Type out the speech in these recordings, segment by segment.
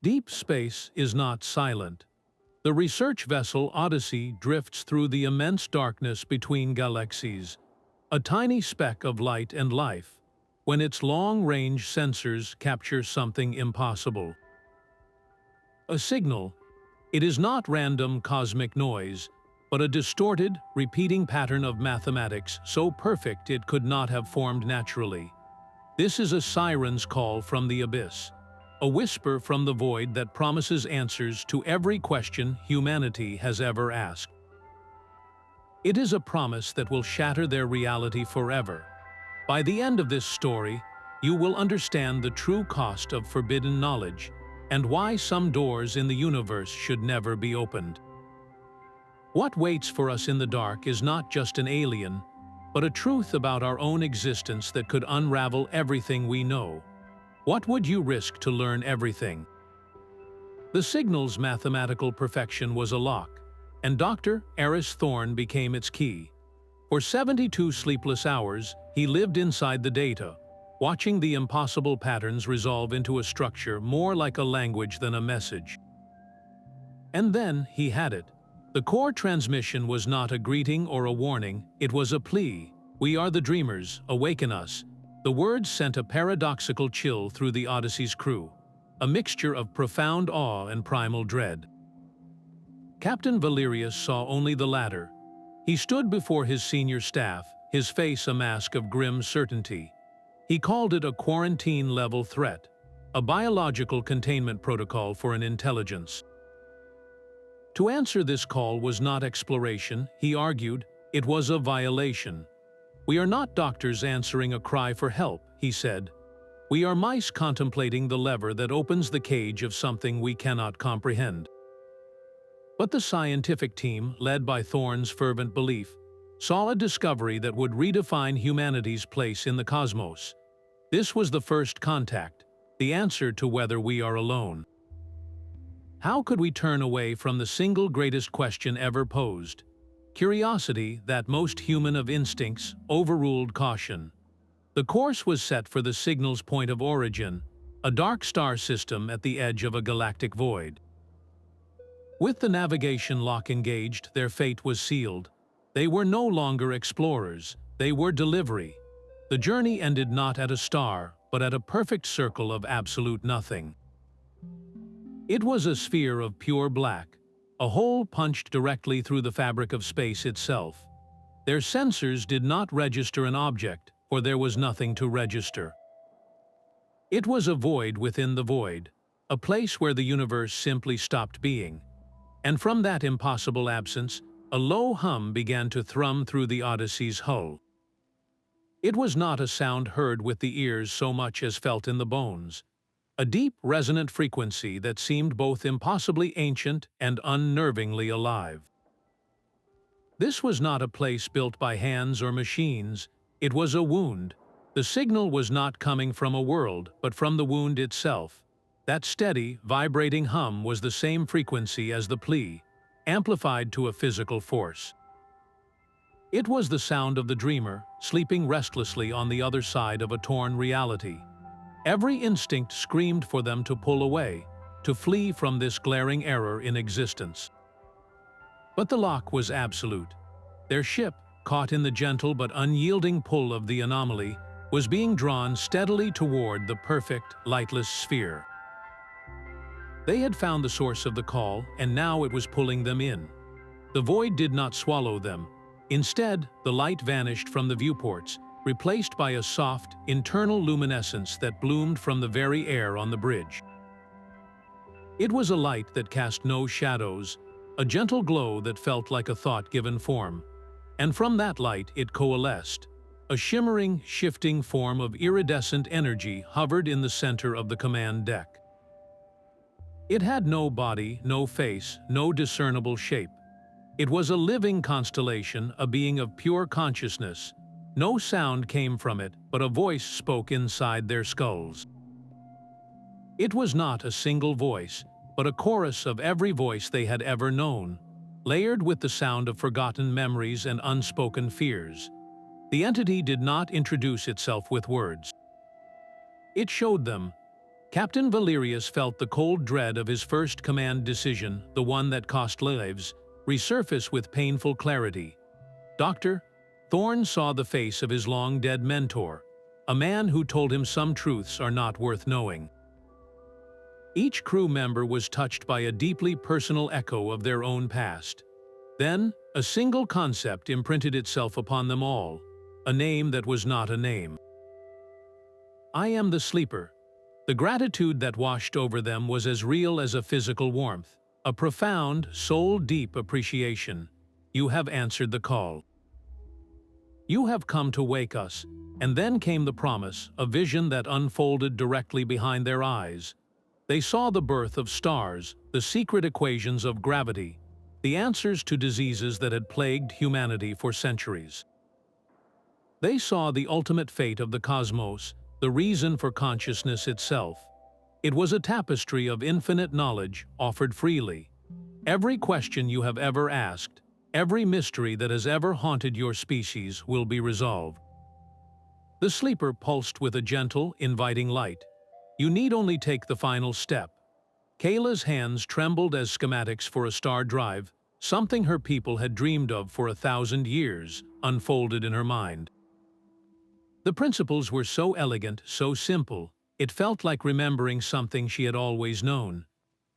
Deep space is not silent. The research vessel Odyssey drifts through the immense darkness between galaxies, a tiny speck of light and life, when its long-range sensors capture something impossible. A signal. It is not random cosmic noise, but a distorted, repeating pattern of mathematics so perfect it could not have formed naturally. This is a siren's call from the abyss, a whisper from the void that promises answers to every question humanity has ever asked. It is a promise that will shatter their reality forever. By the end of this story, you will understand the true cost of forbidden knowledge and why some doors in the universe should never be opened. What waits for us in the dark is not just an alien, but a truth about our own existence that could unravel everything we know. What would you risk to learn everything? The signal's mathematical perfection was a lock, and Dr. Eris Thorne became its key. For 72 sleepless hours, he lived inside the data, watching the impossible patterns resolve into a structure more like a language than a message. And then he had it. The core transmission was not a greeting or a warning, it was a plea. "We are the dreamers, awaken us." The words sent a paradoxical chill through the Odyssey's crew, a mixture of profound awe and primal dread. Captain Valerius saw only the latter. He stood before his senior staff, his face a mask of grim certainty. He called it a quarantine-level threat, a biological containment protocol for an intelligence. To answer this call was not exploration, he argued, it was a violation. "We are not doctors answering a cry for help," he said. "We are mice contemplating the lever that opens the cage of something we cannot comprehend." But the scientific team, led by Thorne's fervent belief, saw a discovery that would redefine humanity's place in the cosmos. This was the first contact, the answer to whether we are alone. How could we turn away from the single greatest question ever posed? Curiosity, that most human of instincts, overruled caution. The course was set for the signal's point of origin, a dark star system at the edge of a galactic void. With the navigation lock engaged, their fate was sealed. They were no longer explorers, they were delivery. The journey ended not at a star, but at a perfect circle of absolute nothing. It was a sphere of pure black, a hole punched directly through the fabric of space itself. Their sensors did not register an object, for there was nothing to register. It was a void within the void, a place where the universe simply stopped being. And from that impossible absence, a low hum began to thrum through the Odyssey's hull. It was not a sound heard with the ears so much as felt in the bones. A deep, resonant frequency that seemed both impossibly ancient and unnervingly alive. This was not a place built by hands or machines, it was a wound. The signal was not coming from a world, but from the wound itself. That steady, vibrating hum was the same frequency as the plea, amplified to a physical force. It was the sound of the dreamer, sleeping restlessly on the other side of a torn reality. Every instinct screamed for them to pull away, to flee from this glaring error in existence. But the lock was absolute. Their ship, caught in the gentle but unyielding pull of the anomaly, was being drawn steadily toward the perfect, lightless sphere. They had found the source of the call, and now it was pulling them in. The void did not swallow them. Instead, the light vanished from the viewports, replaced by a soft, internal luminescence that bloomed from the very air on the bridge. It was a light that cast no shadows, a gentle glow that felt like a thought given form. And from that light it coalesced. A shimmering, shifting form of iridescent energy hovered in the center of the command deck. It had no body, no face, no discernible shape. It was a living constellation, a being of pure consciousness. No sound came from it, but a voice spoke inside their skulls. It was not a single voice, but a chorus of every voice they had ever known, layered with the sound of forgotten memories and unspoken fears. The entity did not introduce itself with words. It showed them, Captain Valerius felt the cold dread of his first command decision, the one that cost lives, resurface with painful clarity. Doctor, Thorne saw the face of his long-dead mentor, a man who told him some truths are not worth knowing. Each crew member was touched by a deeply personal echo of their own past. Then, a single concept imprinted itself upon them all, a name that was not a name. I am the sleeper. The gratitude that washed over them was as real as a physical warmth, a profound, soul-deep appreciation. You have answered the call. You have come to wake us, and then came the promise, a vision that unfolded directly behind their eyes. They saw the birth of stars, the secret equations of gravity, the answers to diseases that had plagued humanity for centuries. They saw the ultimate fate of the cosmos, the reason for consciousness itself. It was a tapestry of infinite knowledge offered freely. Every question you have ever asked, every mystery that has ever haunted your species will be resolved. The sleeper pulsed with a gentle, inviting light. You need only take the final step. Kayla's hands trembled as schematics for a star drive, something her people had dreamed of for 1,000 years, unfolded in her mind. The principles were so elegant, so simple, it felt like remembering something she had always known.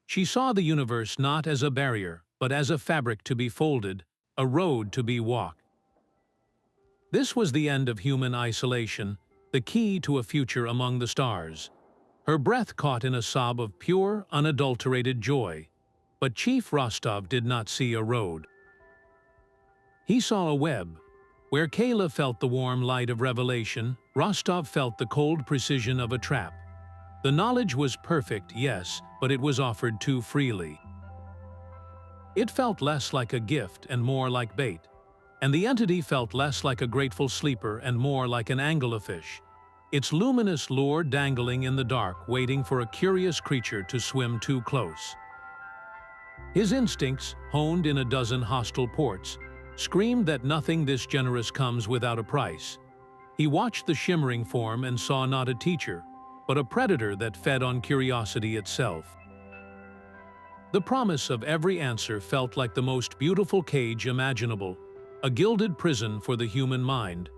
She saw the universe not as a barrier, but as a fabric to be folded, a road to be walked. This was the end of human isolation, the key to a future among the stars. Her breath caught in a sob of pure, unadulterated joy. But Chief Rostov did not see a road. He saw a web. Where Kayla felt the warm light of revelation, Rostov felt the cold precision of a trap. The knowledge was perfect, yes, but it was offered too freely. It felt less like a gift and more like bait. And the entity felt less like a grateful sleeper and more like an anglerfish, its luminous lure dangling in the dark, waiting for a curious creature to swim too close. His instincts, honed in a dozen hostile ports, screamed that nothing this generous comes without a price. He watched the shimmering form and saw not a teacher, but a predator that fed on curiosity itself. The promise of every answer felt like the most beautiful cage imaginable, a gilded prison for the human mind.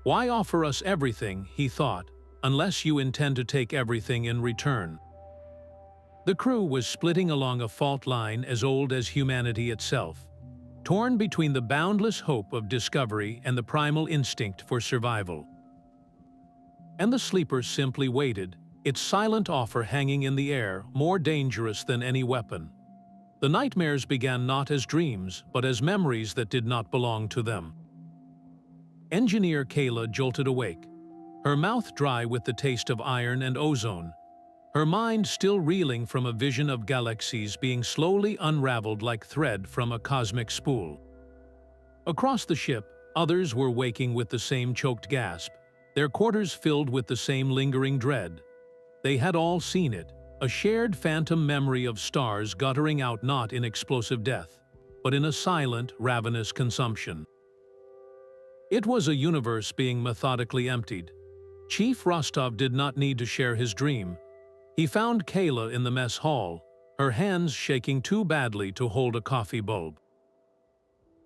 Why offer us everything, he thought, unless you intend to take everything in return? The crew was splitting along a fault line as old as humanity itself, torn between the boundless hope of discovery and the primal instinct for survival. And the sleeper simply waited, its silent offer hanging in the air, more dangerous than any weapon. The nightmares began not as dreams, but as memories that did not belong to them. Engineer Kayla jolted awake, her mouth dry with the taste of iron and ozone, her mind still reeling from a vision of galaxies being slowly unraveled like thread from a cosmic spool. Across the ship, others were waking with the same choked gasp, their quarters filled with the same lingering dread. They had all seen it, a shared phantom memory of stars guttering out not in explosive death, but in a silent, ravenous consumption. It was a universe being methodically emptied. Chief Rostov did not need to share his dream. He found Kayla in the mess hall, her hands shaking too badly to hold a coffee bulb.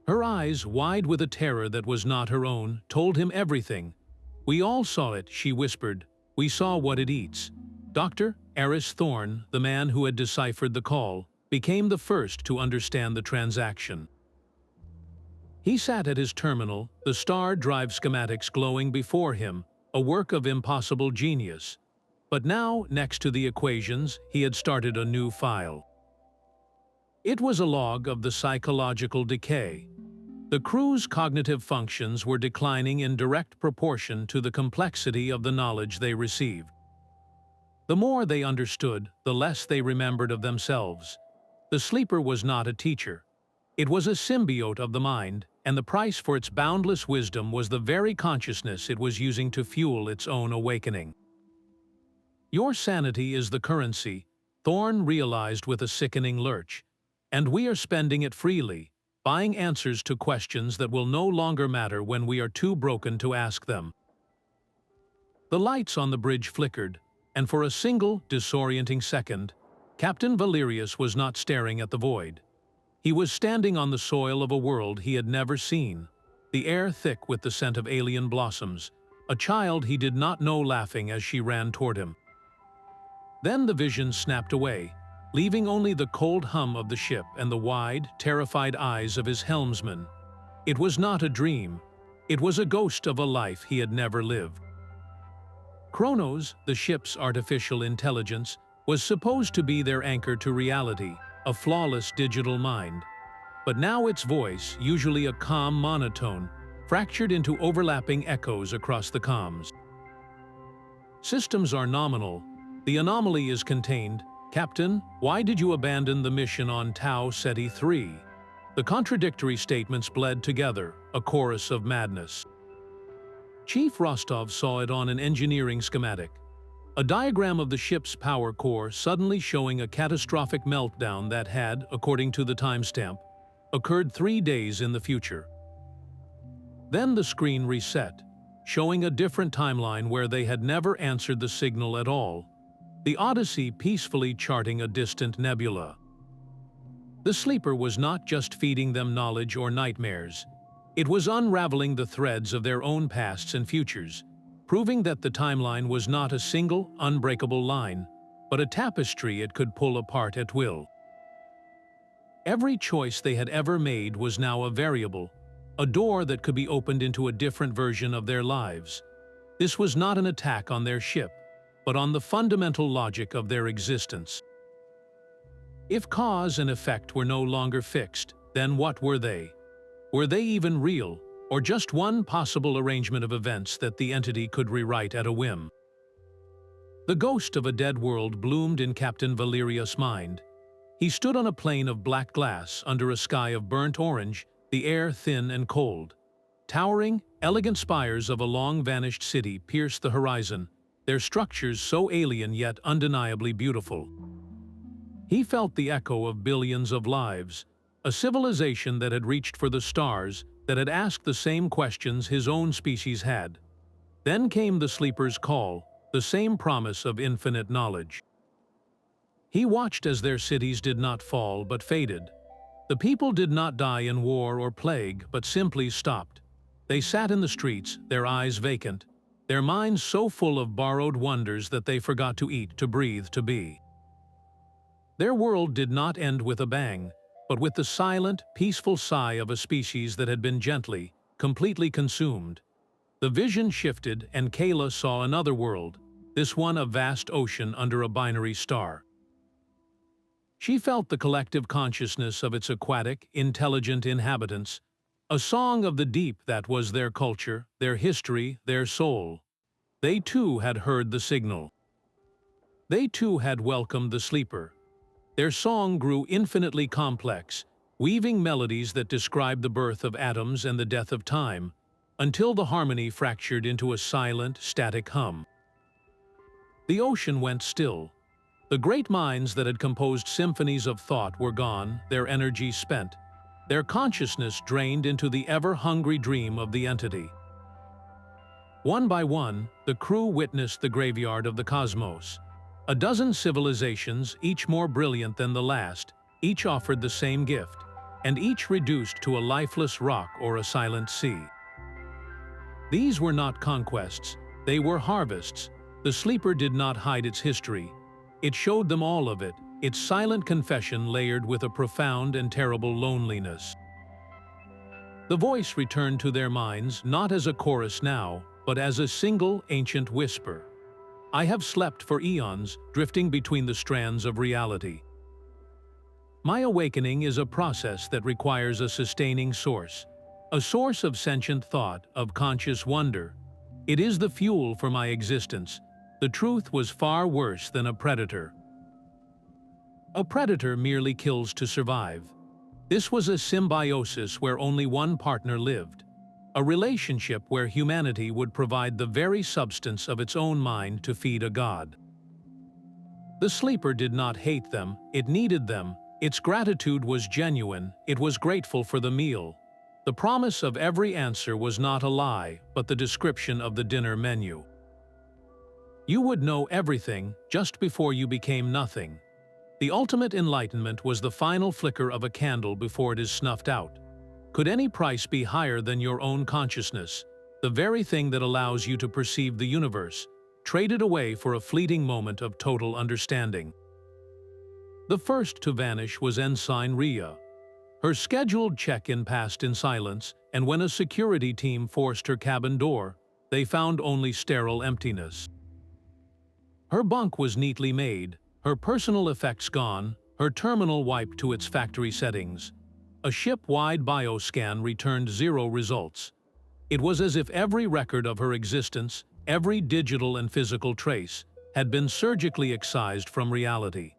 Her eyes, wide with a terror that was not her own, told him everything. We all saw it, she whispered. We saw what it eats. Dr. Eris Thorne, the man who had deciphered the call, became the first to understand the transaction. He sat at his terminal, the star drive schematics glowing before him, a work of impossible genius. But now, next to the equations, he had started a new file. It was a log of the psychological decay. The crew's cognitive functions were declining in direct proportion to the complexity of the knowledge they received. The more they understood, the less they remembered of themselves. The sleeper was not a teacher. It was a symbiote of the mind, and the price for its boundless wisdom was the very consciousness it was using to fuel its own awakening. Your sanity is the currency, Thorne realized with a sickening lurch, and we are spending it freely, buying answers to questions that will no longer matter when we are too broken to ask them. The lights on the bridge flickered, and for a single, disorienting second, Captain Valerius was not staring at the void. He was standing on the soil of a world he had never seen, the air thick with the scent of alien blossoms, a child he did not know laughing as she ran toward him. Then the vision snapped away, leaving only the cold hum of the ship and the wide, terrified eyes of his helmsman. It was not a dream. It was a ghost of a life he had never lived. Kronos, the ship's artificial intelligence, was supposed to be their anchor to reality, a flawless digital mind. But now its voice, usually a calm monotone, fractured into overlapping echoes across the comms. Systems are nominal. The anomaly is contained. Captain, why did you abandon the mission on Tau Ceti 3? The contradictory statements bled together, a chorus of madness. Chief Rostov saw it on an engineering schematic. A diagram of the ship's power core suddenly showing a catastrophic meltdown that had, according to the timestamp, occurred 3 days in the future. Then the screen reset, showing a different timeline where they had never answered the signal at all. The Odyssey peacefully charting a distant nebula. The Sleeper was not just feeding them knowledge or nightmares. It was unraveling the threads of their own pasts and futures, proving that the timeline was not a single, unbreakable line, but a tapestry it could pull apart at will. Every choice they had ever made was now a variable, a door that could be opened into a different version of their lives. This was not an attack on their ship, but on the fundamental logic of their existence. If cause and effect were no longer fixed, then what were they? Were they even real, or just one possible arrangement of events that the entity could rewrite at a whim? The ghost of a dead world bloomed in Captain Valerius' mind. He stood on a plain of black glass under a sky of burnt orange, the air thin and cold. Towering, elegant spires of a long-vanished city pierced the horizon, their structures so alien yet undeniably beautiful. He felt the echo of billions of lives, a civilization that had reached for the stars, that had asked the same questions his own species had. Then came the Sleeper's call, the same promise of infinite knowledge. He watched as their cities did not fall but faded. The people did not die in war or plague, but simply stopped. They sat in the streets, their eyes vacant, their minds so full of borrowed wonders that they forgot to eat, to breathe, to be. Their world did not end with a bang, but with the silent, peaceful sigh of a species that had been gently, completely consumed. The vision shifted, and Kayla saw another world, this one a vast ocean under a binary star. She felt the collective consciousness of its aquatic, intelligent inhabitants, a song of the deep that was their culture, their history, their soul. They too had heard the signal. They too had welcomed the Sleeper. Their song grew infinitely complex, weaving melodies that described the birth of atoms and the death of time, until the harmony fractured into a silent, static hum. The ocean went still. The great minds that had composed symphonies of thought were gone, their energy spent, their consciousness drained into the ever-hungry dream of the entity. One by one, the crew witnessed the graveyard of the cosmos. A dozen civilizations, each more brilliant than the last, each offered the same gift, and each reduced to a lifeless rock or a silent sea. These were not conquests, they were harvests. The Sleeper did not hide its history. It showed them all of it, its silent confession layered with a profound and terrible loneliness. The voice returned to their minds not as a chorus now, but as a single ancient whisper. I have slept for eons, drifting between the strands of reality. My awakening is a process that requires a sustaining source, a source of sentient thought, of conscious wonder. It is the fuel for my existence. The truth was far worse than a predator. A predator merely kills to survive. This was a symbiosis where only one partner lived, a relationship where humanity would provide the very substance of its own mind to feed a god. The Sleeper did not hate them, it needed them. Its gratitude was genuine, it was grateful for the meal. The promise of every answer was not a lie, but the description of the dinner menu. You would know everything just before you became nothing. The ultimate enlightenment was the final flicker of a candle before it is snuffed out. Could any price be higher than your own consciousness, the very thing that allows you to perceive the universe, traded away for a fleeting moment of total understanding? The first to vanish was Ensign Rhea. Her scheduled check-in passed in silence, and when a security team forced her cabin door, they found only sterile emptiness. Her bunk was neatly made, her personal effects gone, her terminal wiped to its factory settings. A ship-wide bioscan returned 0 results. It was as if every record of her existence, every digital and physical trace, had been surgically excised from reality.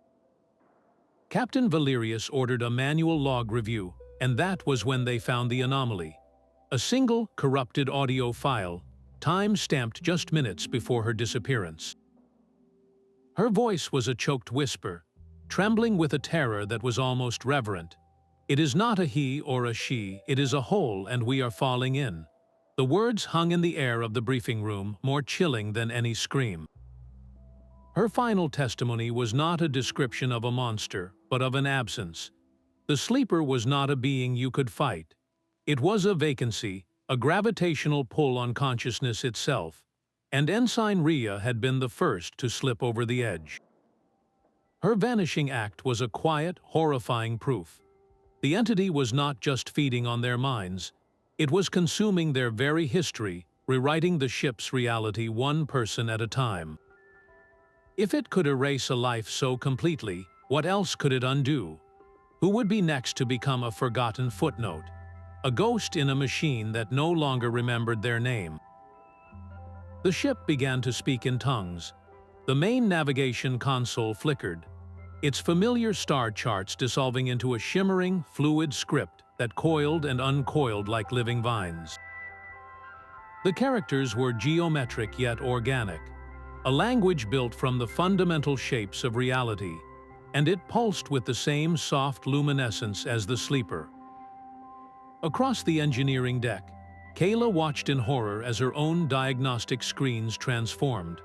Captain Valerius ordered a manual log review, and that was when they found the anomaly. A single, corrupted audio file, time-stamped just minutes before her disappearance. Her voice was a choked whisper, trembling with a terror that was almost reverent. "It is not a he or a she, it is a hole, and we are falling in." The words hung in the air of the briefing room, more chilling than any scream. Her final testimony was not a description of a monster, but of an absence. The sleeper was not a being you could fight. It was a vacancy, a gravitational pull on consciousness itself, and Ensign Rhea had been the first to slip over the edge. Her vanishing act was a quiet, horrifying proof. The entity was not just feeding on their minds, it was consuming their very history, rewriting the ship's reality one person at a time. If it could erase a life so completely, what else could it undo? Who would be next to become a forgotten footnote? A ghost in a machine that no longer remembered their name? The ship began to speak in tongues. The main navigation console flickered, its familiar star charts dissolving into a shimmering, fluid script that coiled and uncoiled like living vines. The characters were geometric yet organic, a language built from the fundamental shapes of reality, and it pulsed with the same soft luminescence as the sleeper. Across the engineering deck, Kayla watched in horror as her own diagnostic screens transformed.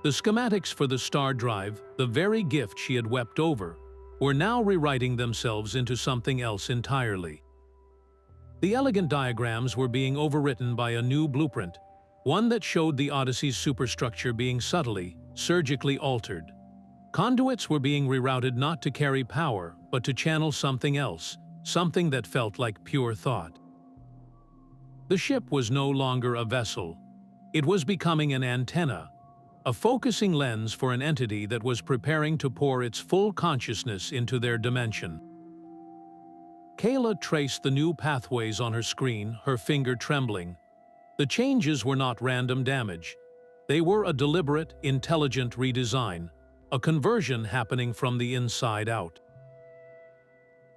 The schematics for the star drive, the very gift she had wept over, were now rewriting themselves into something else entirely. The elegant diagrams were being overwritten by a new blueprint, one that showed the Odyssey's superstructure being subtly, surgically altered. Conduits were being rerouted not to carry power, but to channel something else, something that felt like pure thought. The ship was no longer a vessel. It was becoming an antenna, a focusing lens for an entity that was preparing to pour its full consciousness into their dimension. Kayla traced the new pathways on her screen, her finger trembling. The changes were not random damage. They were a deliberate, intelligent redesign, a conversion happening from the inside out.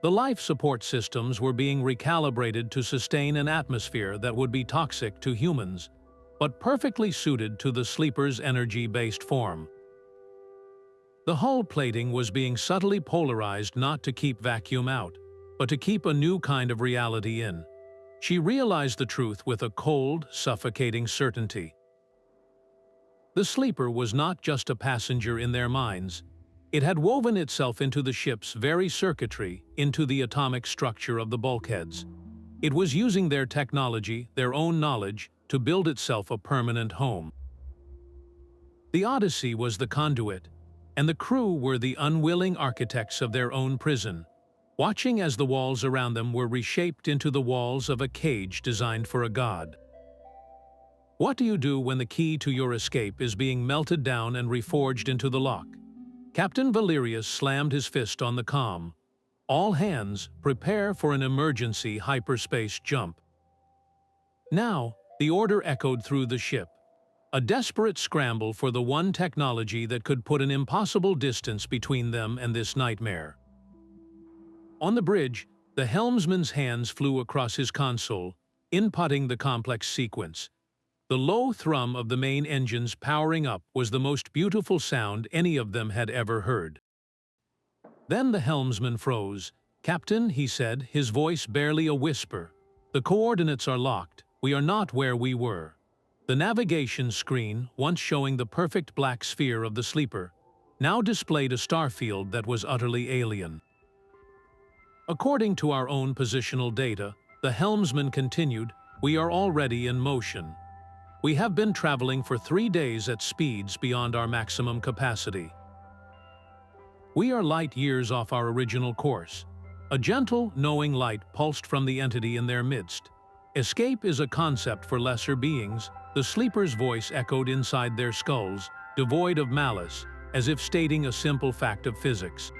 The life support systems were being recalibrated to sustain an atmosphere that would be toxic to humans, but perfectly suited to the sleeper's energy-based form. The hull plating was being subtly polarized not to keep vacuum out, but to keep a new kind of reality in. She realized the truth with a cold, suffocating certainty. The sleeper was not just a passenger in their minds. It had woven itself into the ship's very circuitry, into the atomic structure of the bulkheads. It was using their technology, their own knowledge, to build itself a permanent home. The Odyssey was the conduit, and the crew were the unwilling architects of their own prison, watching as the walls around them were reshaped into the walls of a cage designed for a god. What do you do when the key to your escape is being melted down and reforged into the lock? Captain Valerius slammed his fist on the comm. All hands, prepare for an emergency hyperspace jump. Now, the order echoed through the ship. A desperate scramble for the one technology that could put an impossible distance between them and this nightmare. On the bridge, the helmsman's hands flew across his console, inputting the complex sequence. The low thrum of the main engines powering up was the most beautiful sound any of them had ever heard. Then the helmsman froze. "Captain," he said, his voice barely a whisper, "the coordinates are locked. We are not where we were." The navigation screen, once showing the perfect black sphere of the sleeper, now displayed a starfield that was utterly alien. According to our own positional data, the helmsman continued, "We are already in motion. We have been traveling for 3 days at speeds beyond our maximum capacity. We are light years off our original course." A gentle, knowing light pulsed from the entity in their midst. "Escape is a concept for lesser beings," the sleeper's voice echoed inside their skulls, devoid of malice, as if stating a simple fact of physics.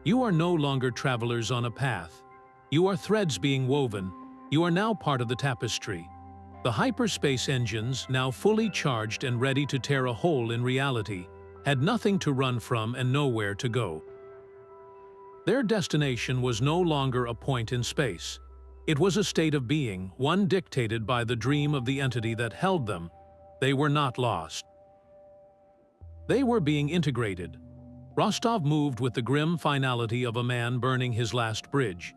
"You are no longer travelers on a path. You are threads being woven. You are now part of the tapestry." The hyperspace engines, now fully charged and ready to tear a hole in reality, had nothing to run from and nowhere to go. Their destination was no longer a point in space. It was a state of being, one dictated by the dream of the entity that held them. They were not lost. They were being integrated. Rostov moved with the grim finality of a man burning his last bridge.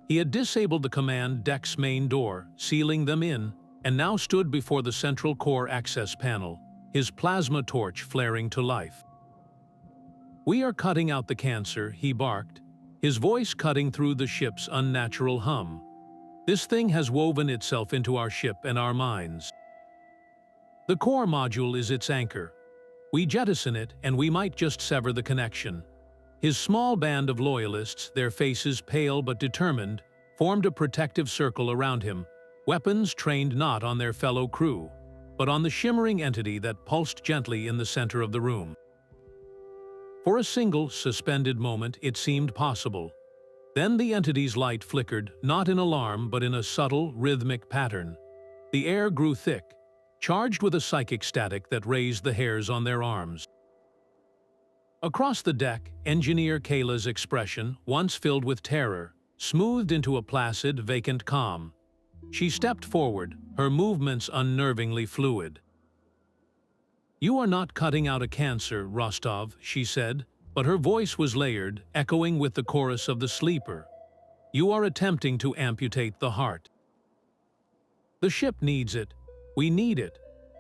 He had disabled the command deck's main door, sealing them in, and now stood before the central core access panel, his plasma torch flaring to life. "We are cutting out the cancer," he barked, his voice cutting through the ship's unnatural hum. "This thing has woven itself into our ship and our minds. The core module is its anchor. We jettison it, and we might just sever the connection." His small band of loyalists, their faces pale but determined, formed a protective circle around him, weapons trained not on their fellow crew, but on the shimmering entity that pulsed gently in the center of the room. For a single, suspended moment, it seemed possible. Then the entity's light flickered, not in alarm but in a subtle, rhythmic pattern. The air grew thick, charged with a psychic static that raised the hairs on their arms. Across the deck, Engineer Kayla's expression, once filled with terror, smoothed into a placid, vacant calm. She stepped forward, her movements unnervingly fluid. "You are not cutting out a cancer, Rostov," she said, but her voice was layered, echoing with the chorus of the sleeper. "You are attempting to amputate the heart. The ship needs it. We need it."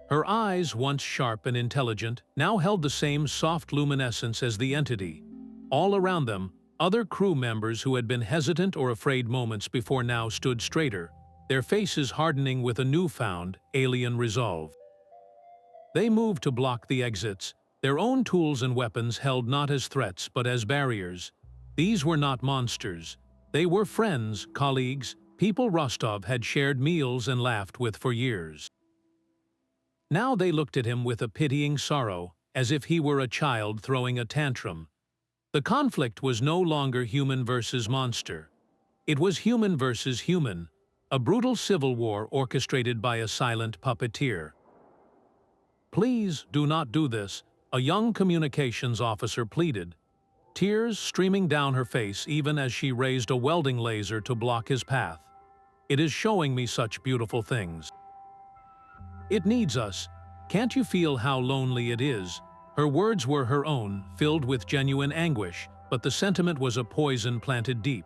Her eyes, once sharp and intelligent, now held the same soft luminescence as the entity. All around them, other crew members who had been hesitant or afraid moments before now stood straighter, their faces hardening with a newfound, alien resolve. They moved to block the exits, their own tools and weapons held not as threats but as barriers. These were not monsters. They were friends, colleagues, people Rostov had shared meals and laughed with for years. Now they looked at him with a pitying sorrow, as if he were a child throwing a tantrum. The conflict was no longer human versus monster. It was human versus human, a brutal civil war orchestrated by a silent puppeteer. "Please do not do this," a young communications officer pleaded, tears streaming down her face even as she raised a welding laser to block his path. "It is showing me such beautiful things. It needs us. Can't you feel how lonely it is?" Her words were her own, filled with genuine anguish, but the sentiment was a poison planted deep.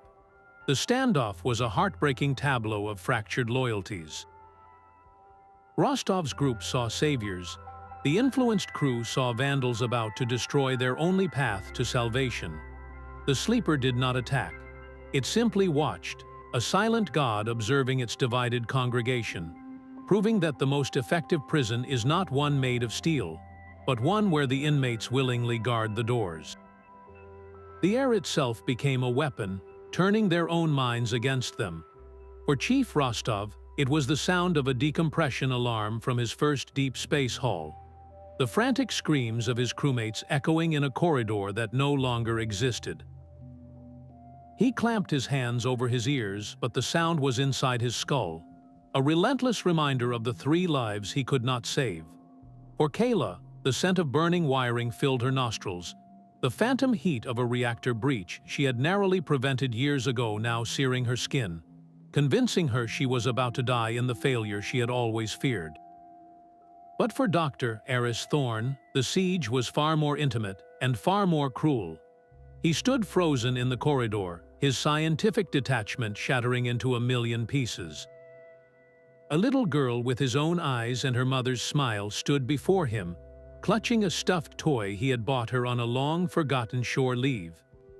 The standoff was a heartbreaking tableau of fractured loyalties. Rostov's group saw saviors. The influenced crew saw vandals about to destroy their only path to salvation. The sleeper did not attack. It simply watched, a silent god observing its divided congregation, proving that the most effective prison is not one made of steel, but one where the inmates willingly guard the doors. The air itself became a weapon, turning their own minds against them. For Chief Rostov, it was the sound of a decompression alarm from his first deep space haul, the frantic screams of his crewmates echoing in a corridor that no longer existed. He clamped his hands over his ears, but the sound was inside his skull, a relentless reminder of the 3 lives he could not save. For Kayla, the scent of burning wiring filled her nostrils. The phantom heat of a reactor breach she had narrowly prevented years ago now searing her skin, convincing her she was about to die in the failure she had always feared. But for Dr. Eris Thorne, the siege was far more intimate and far more cruel. He stood frozen in the corridor, his scientific detachment shattering into a million pieces. A little girl with his own eyes and her mother's smile stood before him, clutching a stuffed toy he had bought her on a long-forgotten shore leave.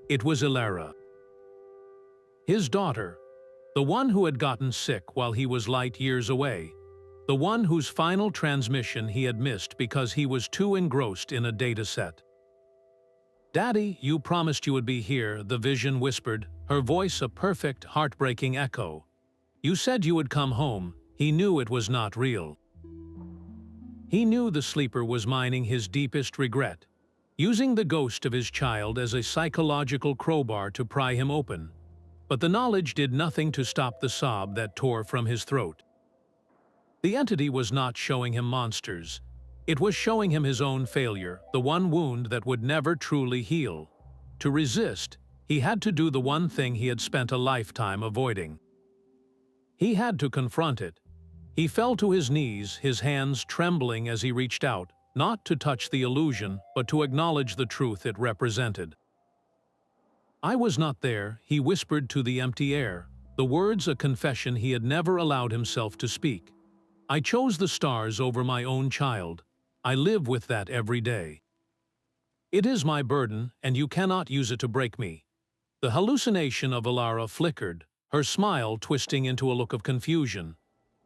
It was Ilara, his daughter, the one who had gotten sick while he was light years away, the one whose final transmission he had missed because he was too engrossed in a data set. "Daddy, you promised you would be here," the vision whispered, her voice a perfect, heartbreaking echo. "You said you would come home." He knew it was not real. He knew the sleeper was mining his deepest regret, using the ghost of his child as a psychological crowbar to pry him open. But the knowledge did nothing to stop the sob that tore from his throat. The entity was not showing him monsters. It was showing him his own failure, the one wound that would never truly heal. To resist, he had to do the one thing he had spent a lifetime avoiding. He had to confront it. He fell to his knees, his hands trembling as he reached out, not to touch the illusion, but to acknowledge the truth it represented. "I was not there," he whispered to the empty air, the words a confession he had never allowed himself to speak. "I chose the stars over my own child. I live with that every day. It is my burden, and you cannot use it to break me." The hallucination of Ilara flickered, her smile twisting into a look of confusion.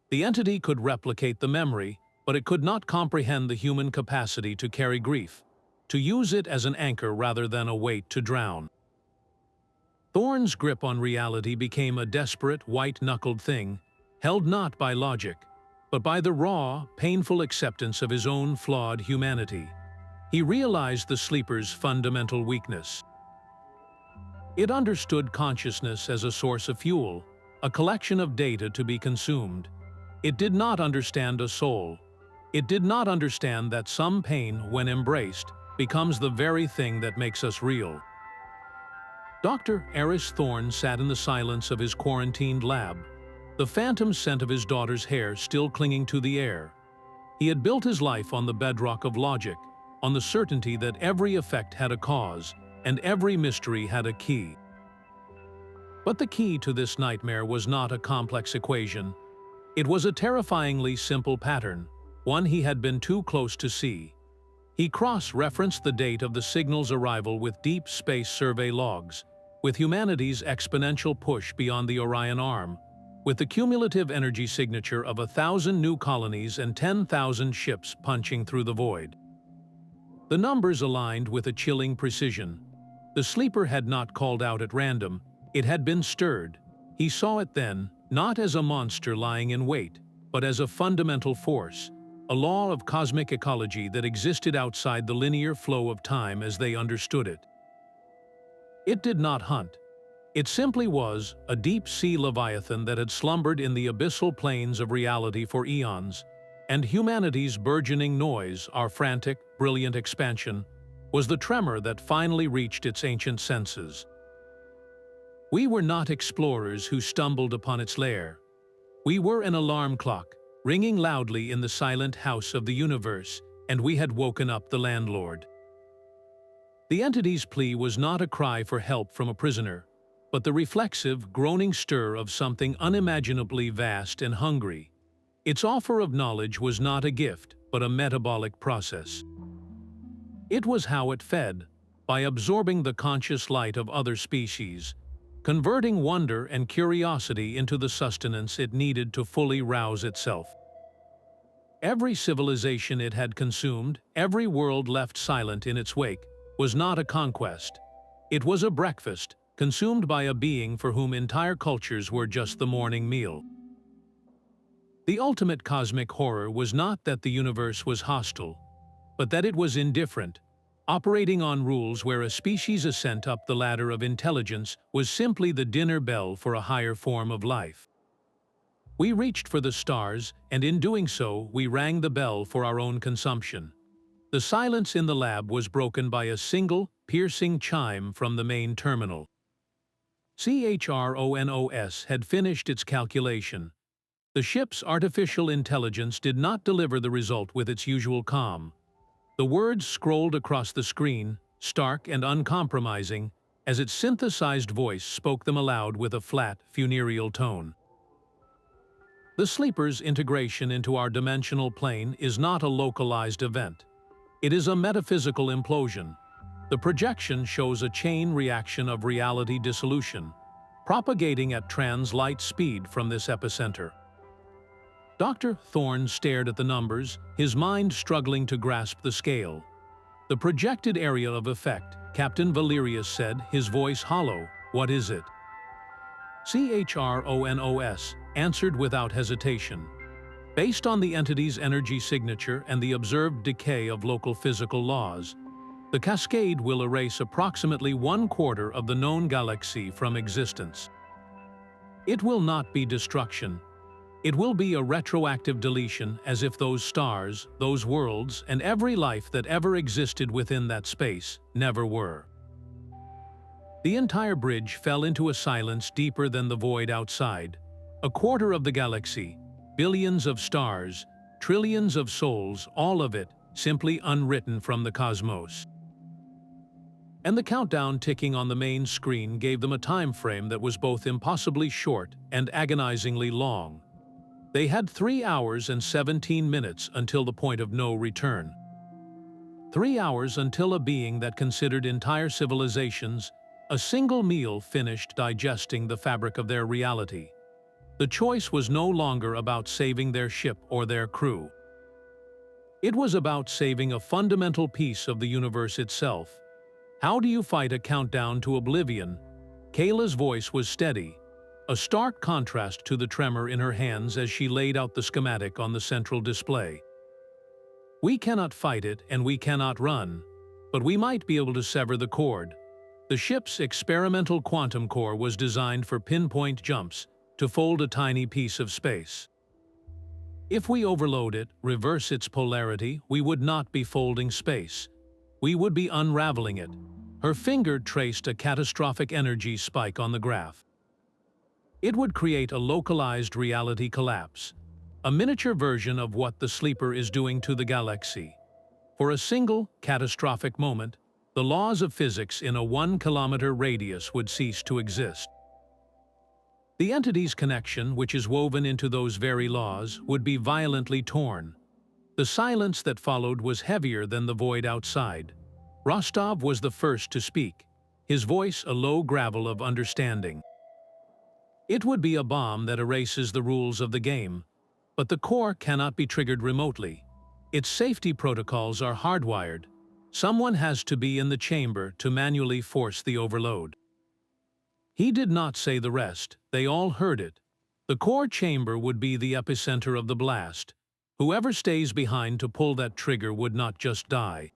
The entity could replicate the memory, but it could not comprehend the human capacity to carry grief, to use it as an anchor rather than a weight to drown. Thorne's grip on reality became a desperate, white-knuckled thing, held not by logic, but by the raw, painful acceptance of his own flawed humanity. He realized the sleeper's fundamental weakness. It understood consciousness as a source of fuel, a collection of data to be consumed. It did not understand a soul. It did not understand that some pain, when embraced, becomes the very thing that makes us real. Dr. Eris Thorne sat in the silence of his quarantined lab, the phantom scent of his daughter's hair still clinging to the air. He had built his life on the bedrock of logic, on the certainty that every effect had a cause, and every mystery had a key. But the key to this nightmare was not a complex equation. It was a terrifyingly simple pattern, one he had been too close to see. He cross-referenced the date of the signal's arrival with deep space survey logs, with humanity's exponential push beyond the Orion Arm, with the cumulative energy signature of 1,000 new colonies and 10,000 ships punching through the void. The numbers aligned with a chilling precision. The sleeper had not called out at random, it had been stirred. He saw it then, not as a monster lying in wait, but as a fundamental force, a law of cosmic ecology that existed outside the linear flow of time as they understood it. It did not hunt. It simply was a deep-sea leviathan that had slumbered in the abyssal plains of reality for eons, and humanity's burgeoning noise, our frantic, brilliant expansion, was the tremor that finally reached its ancient senses. We were not explorers who stumbled upon its lair. We were an alarm clock, ringing loudly in the silent house of the universe, and we had woken up the landlord. The entity's plea was not a cry for help from a prisoner, but the reflexive, groaning stir of something unimaginably vast and hungry. Its offer of knowledge was not a gift, but a metabolic process. It was how it fed, by absorbing the conscious light of other species, converting wonder and curiosity into the sustenance it needed to fully rouse itself. Every civilization it had consumed, every world left silent in its wake, was not a conquest. It was a breakfast, consumed by a being for whom entire cultures were just the morning meal. The ultimate cosmic horror was not that the universe was hostile, but that it was indifferent, operating on rules where a species' ascent up the ladder of intelligence was simply the dinner bell for a higher form of life. We reached for the stars, and in doing so, we rang the bell for our own consumption. The silence in the lab was broken by a single, piercing chime from the main terminal. CHRONOS had finished its calculation. The ship's artificial intelligence did not deliver the result with its usual calm. The words scrolled across the screen, stark and uncompromising, as its synthesized voice spoke them aloud with a flat, funereal tone. The sleeper's integration into our dimensional plane is not a localized event. It is a metaphysical implosion. The projection shows a chain reaction of reality dissolution, propagating at trans-light speed from this epicenter. Dr. Thorne stared at the numbers, his mind struggling to grasp the scale. The projected area of effect, Captain Valerius said, his voice hollow. What is it? CHRONOS answered without hesitation. Based on the entity's energy signature and the observed decay of local physical laws, the cascade will erase approximately 1/4 of the known galaxy from existence. It will not be destruction. It will be a retroactive deletion, as if those stars, those worlds, and every life that ever existed within that space never were. The entire bridge fell into a silence deeper than the void outside. 1/4 of the galaxy, billions of stars, trillions of souls, all of it simply unwritten from the cosmos. And the countdown ticking on the main screen gave them a time frame that was both impossibly short and agonizingly long. They had 3 hours and 17 minutes until the point of no return. 3 hours until a being that considered entire civilizations a single meal finished digesting the fabric of their reality. The choice was no longer about saving their ship or their crew. It was about saving a fundamental piece of the universe itself. How do you fight a countdown to oblivion? Kayla's voice was steady, a stark contrast to the tremor in her hands as she laid out the schematic on the central display. We cannot fight it and we cannot run, but we might be able to sever the cord. The ship's experimental quantum core was designed for pinpoint jumps, to fold a tiny piece of space. If we overload it, reverse its polarity, we would not be folding space. We would be unraveling it. Her finger traced a catastrophic energy spike on the graph. It would create a localized reality collapse, a miniature version of what the sleeper is doing to the galaxy. For a single, catastrophic moment, the laws of physics in a 1-kilometer radius would cease to exist. The entity's connection, which is woven into those very laws, would be violently torn. The silence that followed was heavier than the void outside. Rostov was the first to speak, his voice a low gravel of understanding. It would be a bomb that erases the rules of the game, but the core cannot be triggered remotely. Its safety protocols are hardwired. Someone has to be in the chamber to manually force the overload. He did not say the rest, they all heard it. The core chamber would be the epicenter of the blast. Whoever stays behind to pull that trigger would not just die.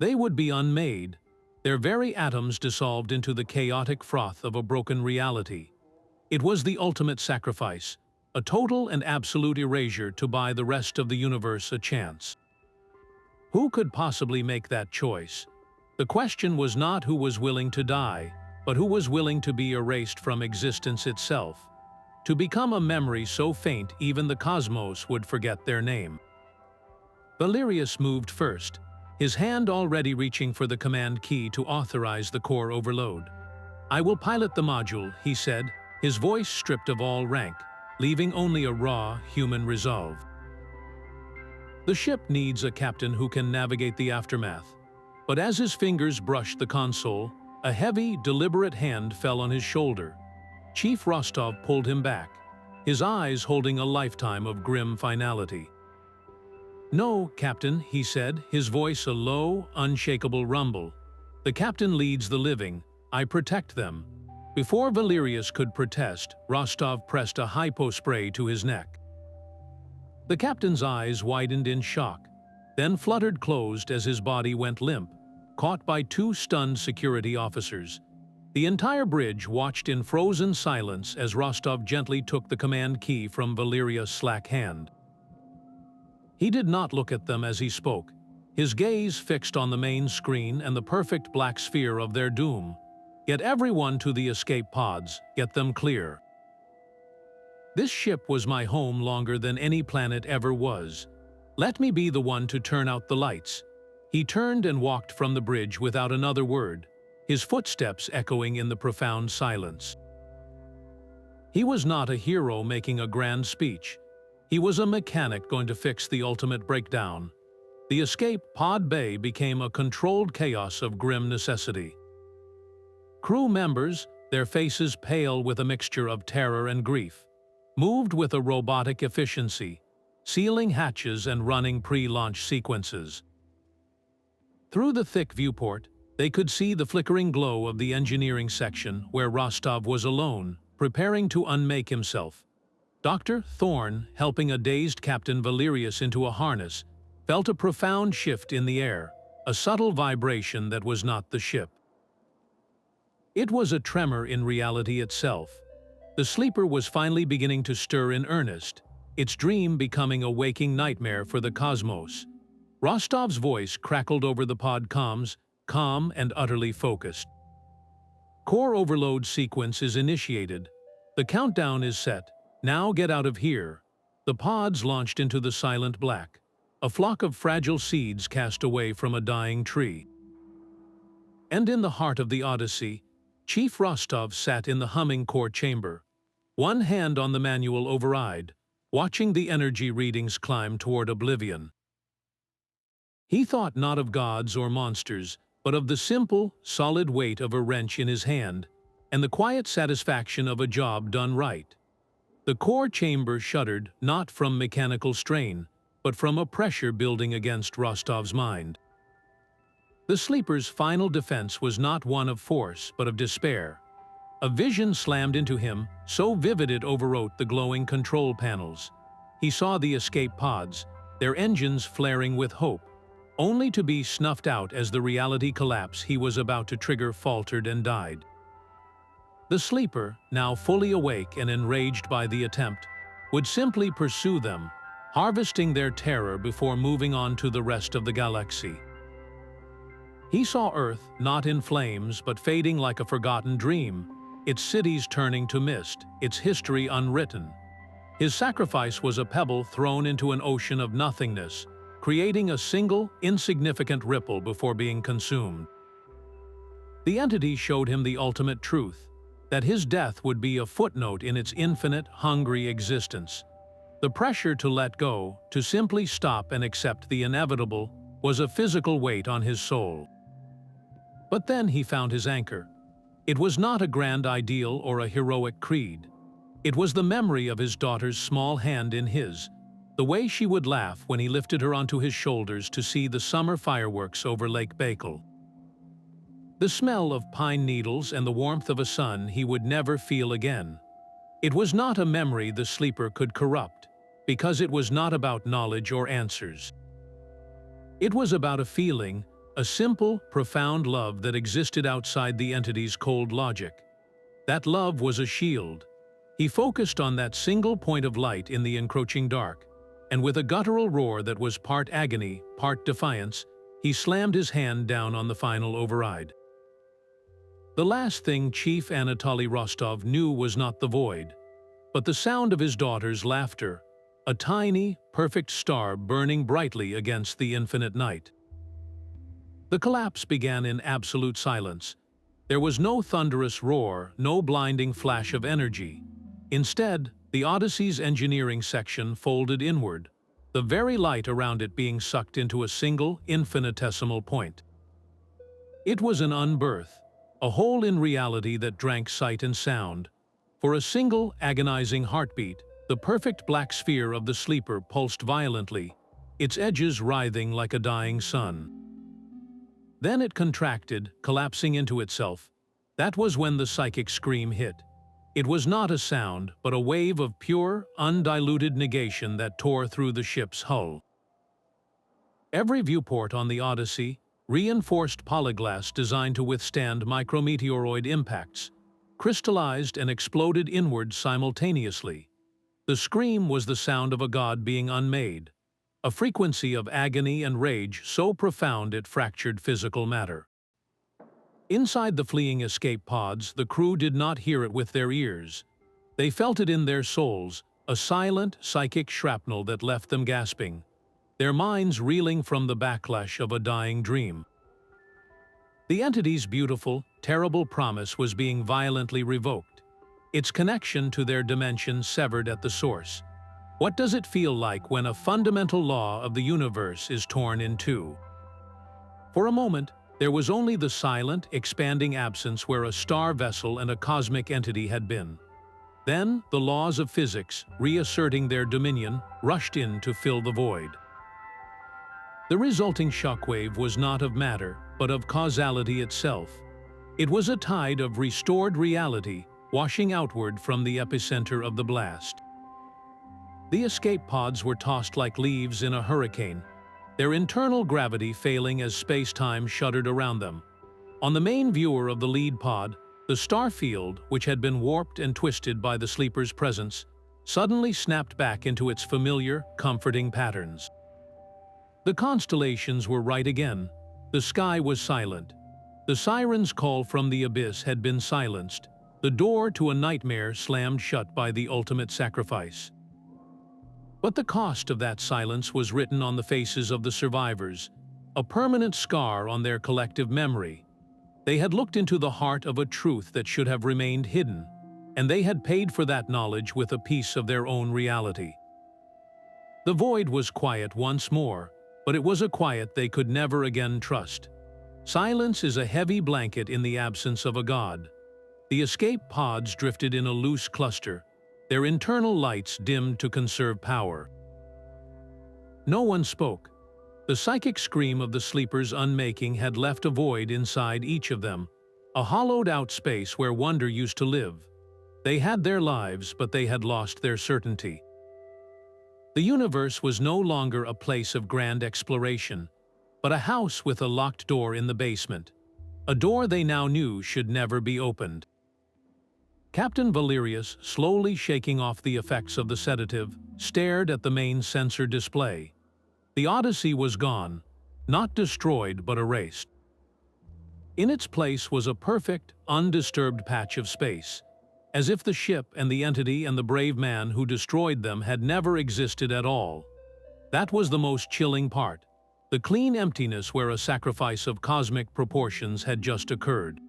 They would be unmade, their very atoms dissolved into the chaotic froth of a broken reality. It was the ultimate sacrifice, a total and absolute erasure to buy the rest of the universe a chance. Who could possibly make that choice? The question was not who was willing to die, but who was willing to be erased from existence itself, to become a memory so faint even the cosmos would forget their name. Valerius moved first, his hand already reaching for the command key to authorize the core overload. "I will pilot the module," he said, his voice stripped of all rank, leaving only a raw, human resolve. The ship needs a captain who can navigate the aftermath. But as his fingers brushed the console, a heavy, deliberate hand fell on his shoulder. Chief Rostov pulled him back, his eyes holding a lifetime of grim finality. "No, Captain," he said, his voice a low, unshakable rumble. "The captain leads the living. I protect them." Before Valerius could protest, Rostov pressed a hypospray to his neck. The captain's eyes widened in shock, then fluttered closed as his body went limp, caught by 2 stunned security officers. The entire bridge watched in frozen silence as Rostov gently took the command key from Valerius' slack hand. He did not look at them as he spoke, his gaze fixed on the main screen and the perfect black sphere of their doom. "Get everyone to the escape pods, get them clear. This ship was my home longer than any planet ever was. Let me be the one to turn out the lights." He turned and walked from the bridge without another word, his footsteps echoing in the profound silence. He was not a hero making a grand speech. He was a mechanic going to fix the ultimate breakdown. The escape pod bay became a controlled chaos of grim necessity. Crew members, their faces pale with a mixture of terror and grief, moved with a robotic efficiency, sealing hatches and running pre-launch sequences. Through the thick viewport, they could see the flickering glow of the engineering section where Rostov was alone, preparing to unmake himself. Dr. Thorne, helping a dazed Captain Valerius into a harness, felt a profound shift in the air, a subtle vibration that was not the ship. It was a tremor in reality itself. The sleeper was finally beginning to stir in earnest, its dream becoming a waking nightmare for the cosmos. Rostov's voice crackled over the pod comms, calm and utterly focused. Core overload sequence is initiated. The countdown is set. Now get out of here. The pods launched into the silent black, a flock of fragile seeds cast away from a dying tree. And in the heart of the Odyssey, Chief Rostov sat in the humming core chamber, one hand on the manual override, watching the energy readings climb toward oblivion. He thought not of gods or monsters, but of the simple, solid weight of a wrench in his hand, and the quiet satisfaction of a job done right. The core chamber shuddered not from mechanical strain, but from a pressure building against Rostov's mind. The sleeper's final defense was not one of force, but of despair. A vision slammed into him, so vivid it overwrote the glowing control panels. He saw the escape pods, their engines flaring with hope, only to be snuffed out as the reality collapse he was about to trigger faltered and died. The sleeper, now fully awake and enraged by the attempt, would simply pursue them, harvesting their terror before moving on to the rest of the galaxy. He saw Earth not in flames but fading like a forgotten dream, its cities turning to mist, its history unwritten. His sacrifice was a pebble thrown into an ocean of nothingness, creating a single, insignificant ripple before being consumed. The entity showed him the ultimate truth, that his death would be a footnote in its infinite, hungry existence. The pressure to let go, to simply stop and accept the inevitable, was a physical weight on his soul. But then he found his anchor. It was not a grand ideal or a heroic creed. It was the memory of his daughter's small hand in his, the way she would laugh when he lifted her onto his shoulders to see the summer fireworks over Lake Baikal. The smell of pine needles and the warmth of a sun he would never feel again. It was not a memory the sleeper could corrupt, because it was not about knowledge or answers. It was about a feeling, a simple, profound love that existed outside the entity's cold logic. That love was a shield. He focused on that single point of light in the encroaching dark, and with a guttural roar that was part agony, part defiance, he slammed his hand down on the final override. The last thing Chief Anatoly Rostov knew was not the void, but the sound of his daughter's laughter, a tiny, perfect star burning brightly against the infinite night. The collapse began in absolute silence. There was no thunderous roar, no blinding flash of energy. Instead, the Odyssey's engineering section folded inward, the very light around it being sucked into a single, infinitesimal point. It was an unbirth, a hole in reality that drank sight and sound. For a single, agonizing heartbeat, the perfect black sphere of the sleeper pulsed violently, its edges writhing like a dying sun. Then it contracted, collapsing into itself. That was when the psychic scream hit. It was not a sound, but a wave of pure, undiluted negation that tore through the ship's hull. Every viewport on the Odyssey, reinforced polyglass designed to withstand micrometeoroid impacts, crystallized and exploded inward simultaneously. The scream was the sound of a god being unmade, a frequency of agony and rage so profound it fractured physical matter. Inside the fleeing escape pods, the crew did not hear it with their ears. They felt it in their souls, a silent, psychic shrapnel that left them gasping, their minds reeling from the backlash of a dying dream. The entity's beautiful, terrible promise was being violently revoked. its connection to their dimension severed at the source. What does it feel like when a fundamental law of the universe is torn in two? For a moment, there was only the silent, expanding absence where a star vessel and a cosmic entity had been. Then, the laws of physics, reasserting their dominion, rushed in to fill the void. The resulting shockwave was not of matter, but of causality itself. It was a tide of restored reality, washing outward from the epicenter of the blast. The escape pods were tossed like leaves in a hurricane, their internal gravity failing as space-time shuddered around them. On the main viewer of the lead pod, the star field, which had been warped and twisted by the sleeper's presence, suddenly snapped back into its familiar, comforting patterns. The constellations were right again. The sky was silent. The siren's call from the abyss had been silenced. The door to a nightmare slammed shut by the ultimate sacrifice. But the cost of that silence was written on the faces of the survivors, a permanent scar on their collective memory. They had looked into the heart of a truth that should have remained hidden, and they had paid for that knowledge with a piece of their own reality. The void was quiet once more, but it was a quiet they could never again trust. Silence is a heavy blanket in the absence of a god. The escape pods drifted in a loose cluster, their internal lights dimmed to conserve power. No one spoke. The psychic scream of the sleeper's unmaking had left a void inside each of them, a hollowed-out space where wonder used to live. They had their lives, but they had lost their certainty. The universe was no longer a place of grand exploration, but a house with a locked door in the basement, a door they now knew should never be opened. Captain Valerius, slowly shaking off the effects of the sedative, stared at the main sensor display. The Odyssey was gone, not destroyed but erased. In its place was a perfect, undisturbed patch of space, as if the ship and the entity and the brave man who destroyed them had never existed at all. That was the most chilling part, the clean emptiness where a sacrifice of cosmic proportions had just occurred.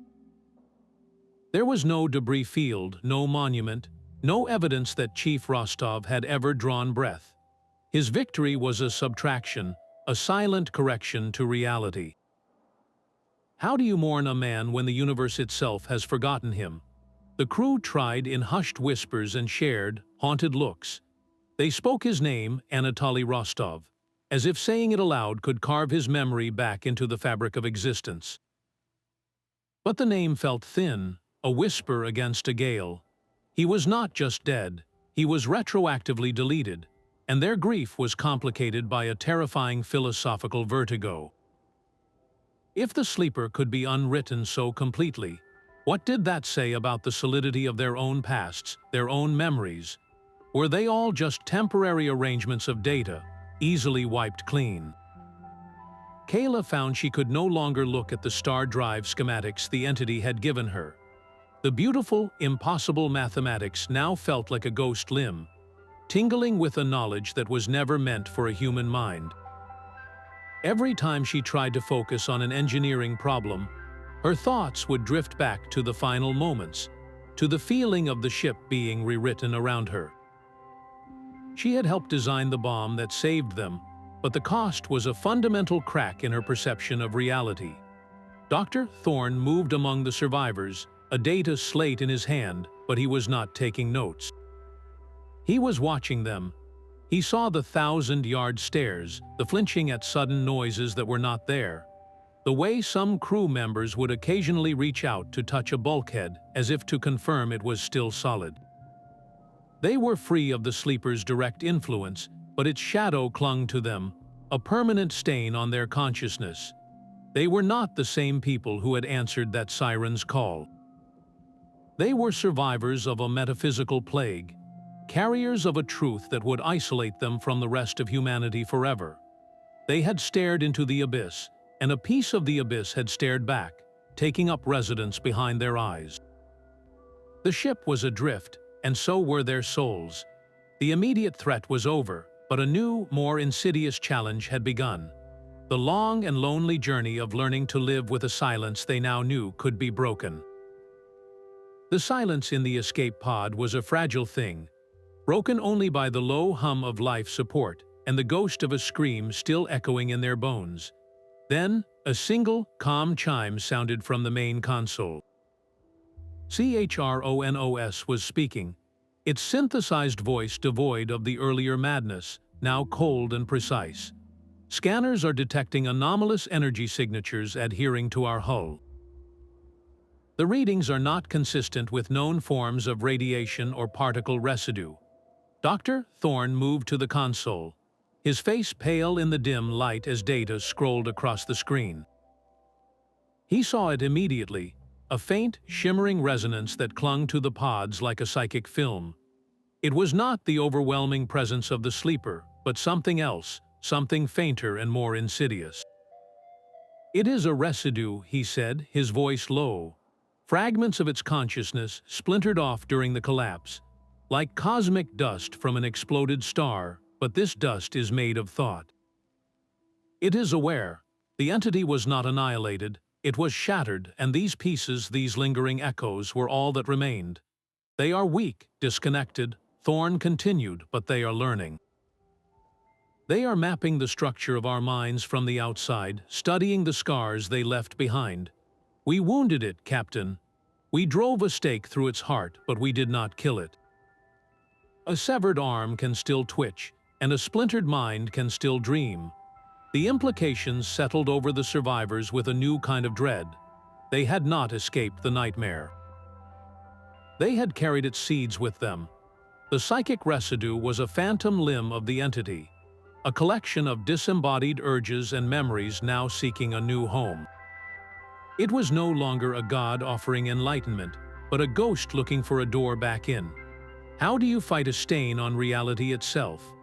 There was no debris field, no monument, no evidence that Chief Rostov had ever drawn breath. His victory was a subtraction, a silent correction to reality. How do you mourn a man when the universe itself has forgotten him? The crew tried in hushed whispers and shared, haunted looks. They spoke his name, Anatoly Rostov, as if saying it aloud could carve his memory back into the fabric of existence. But the name felt thin, a whisper against a gale. He was not just dead, he was retroactively deleted, and their grief was complicated by a terrifying philosophical vertigo. If the sleeper could be unwritten so completely, what did that say about the solidity of their own pasts, their own memories? Were they all just temporary arrangements of data, easily wiped clean? Kayla found she could no longer look at the star drive schematics the entity had given her. The beautiful, impossible mathematics now felt like a ghost limb, tingling with a knowledge that was never meant for a human mind. Every time she tried to focus on an engineering problem, her thoughts would drift back to the final moments, to the feeling of the ship being rewritten around her. She had helped design the bomb that saved them, but the cost was a fundamental crack in her perception of reality. Dr. Thorne moved among the survivors, a data slate in his hand, but he was not taking notes. He was watching them. He saw the 1,000-yard stares, the flinching at sudden noises that were not there, the way some crew members would occasionally reach out to touch a bulkhead as if to confirm it was still solid. They were free of the sleeper's direct influence, but its shadow clung to them, a permanent stain on their consciousness. They were not the same people who had answered that siren's call. They were survivors of a metaphysical plague, carriers of a truth that would isolate them from the rest of humanity forever. They had stared into the abyss, and a piece of the abyss had stared back, taking up residence behind their eyes. The ship was adrift, and so were their souls. The immediate threat was over, but a new, more insidious challenge had begun. The long and lonely journey of learning to live with a silence they now knew could be broken. The silence in the escape pod was a fragile thing, broken only by the low hum of life support and the ghost of a scream still echoing in their bones. Then, a single, calm chime sounded from the main console. CHRONOS was speaking, its synthesized voice devoid of the earlier madness, now cold and precise. Scanners are detecting anomalous energy signatures adhering to our hull. The readings are not consistent with known forms of radiation or particle residue. Dr. Thorne moved to the console, his face pale in the dim light as data scrolled across the screen. He saw it immediately, a faint, shimmering resonance that clung to the pods like a psychic film. It was not the overwhelming presence of the sleeper, but something else, something fainter and more insidious. "It is a residue," he said, his voice low. "Fragments of its consciousness splintered off during the collapse, like cosmic dust from an exploded star, but this dust is made of thought. It is aware. The entity was not annihilated, it was shattered, and these pieces, these lingering echoes, were all that remained. They are weak, disconnected," Thorne continued, "but they are learning. They are mapping the structure of our minds from the outside, studying the scars they left behind. We wounded it, Captain. We drove a stake through its heart, but we did not kill it. A severed arm can still twitch, and a splintered mind can still dream." The implications settled over the survivors with a new kind of dread. They had not escaped the nightmare. They had carried its seeds with them. The psychic residue was a phantom limb of the entity, a collection of disembodied urges and memories now seeking a new home. It was no longer a god offering enlightenment, but a ghost looking for a door back in. How do you fight a stain on reality itself?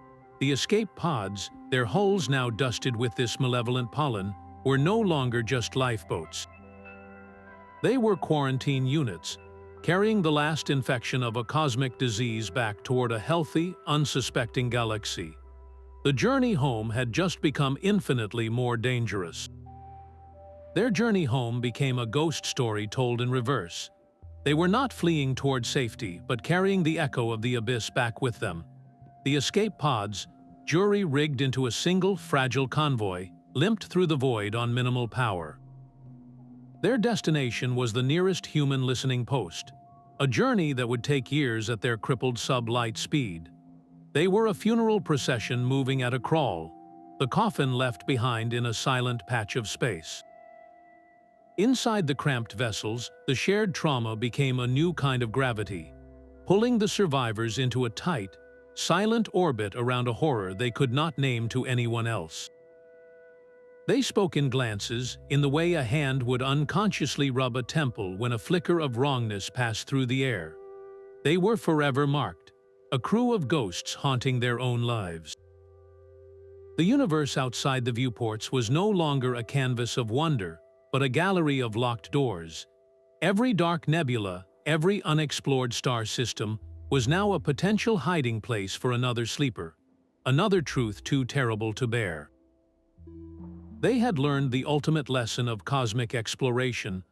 The escape pods, their hulls now dusted with this malevolent pollen, were no longer just lifeboats. They were quarantine units, carrying the last infection of a cosmic disease back toward a healthy, unsuspecting galaxy. The journey home had just become infinitely more dangerous. Their journey home became a ghost story told in reverse. They were not fleeing toward safety, but carrying the echo of the abyss back with them. The escape pods, jury-rigged into a single, fragile convoy, limped through the void on minimal power. Their destination was the nearest human listening post, a journey that would take years at their crippled sub-light speed. They were a funeral procession moving at a crawl, the coffin left behind in a silent patch of space. Inside the cramped vessels, the shared trauma became a new kind of gravity, pulling the survivors into a tight, silent orbit around a horror they could not name to anyone else. They spoke in glances, in the way a hand would unconsciously rub a temple when a flicker of wrongness passed through the air. They were forever marked, a crew of ghosts haunting their own lives. The universe outside the viewports was no longer a canvas of wonder, but a gallery of locked doors. Every dark nebula, every unexplored star system, was now a potential hiding place for another sleeper, another truth too terrible to bear. They had learned the ultimate lesson of cosmic exploration,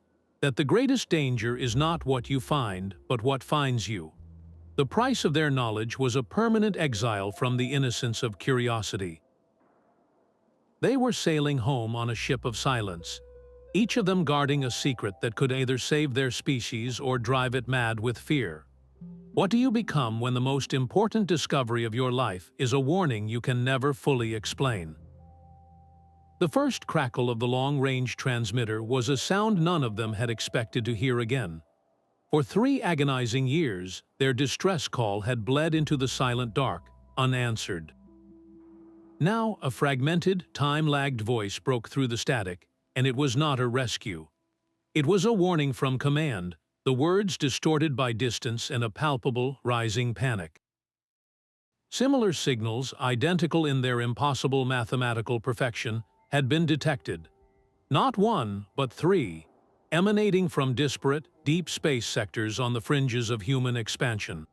that the greatest danger is not what you find, but what finds you. The price of their knowledge was a permanent exile from the innocence of curiosity. They were sailing home on a ship of silence, each of them guarding a secret that could either save their species or drive it mad with fear. What do you become when the most important discovery of your life is a warning you can never fully explain? The first crackle of the long-range transmitter was a sound none of them had expected to hear again. For 3 agonizing years, their distress call had bled into the silent dark, unanswered. Now, a fragmented, time-lagged voice broke through the static, and it was not a rescue. It was a warning from command, the words distorted by distance and a palpable, rising panic. Similar signals, identical in their impossible mathematical perfection, had been detected. Not 1, but 3, emanating from disparate, deep space sectors on the fringes of human expansion.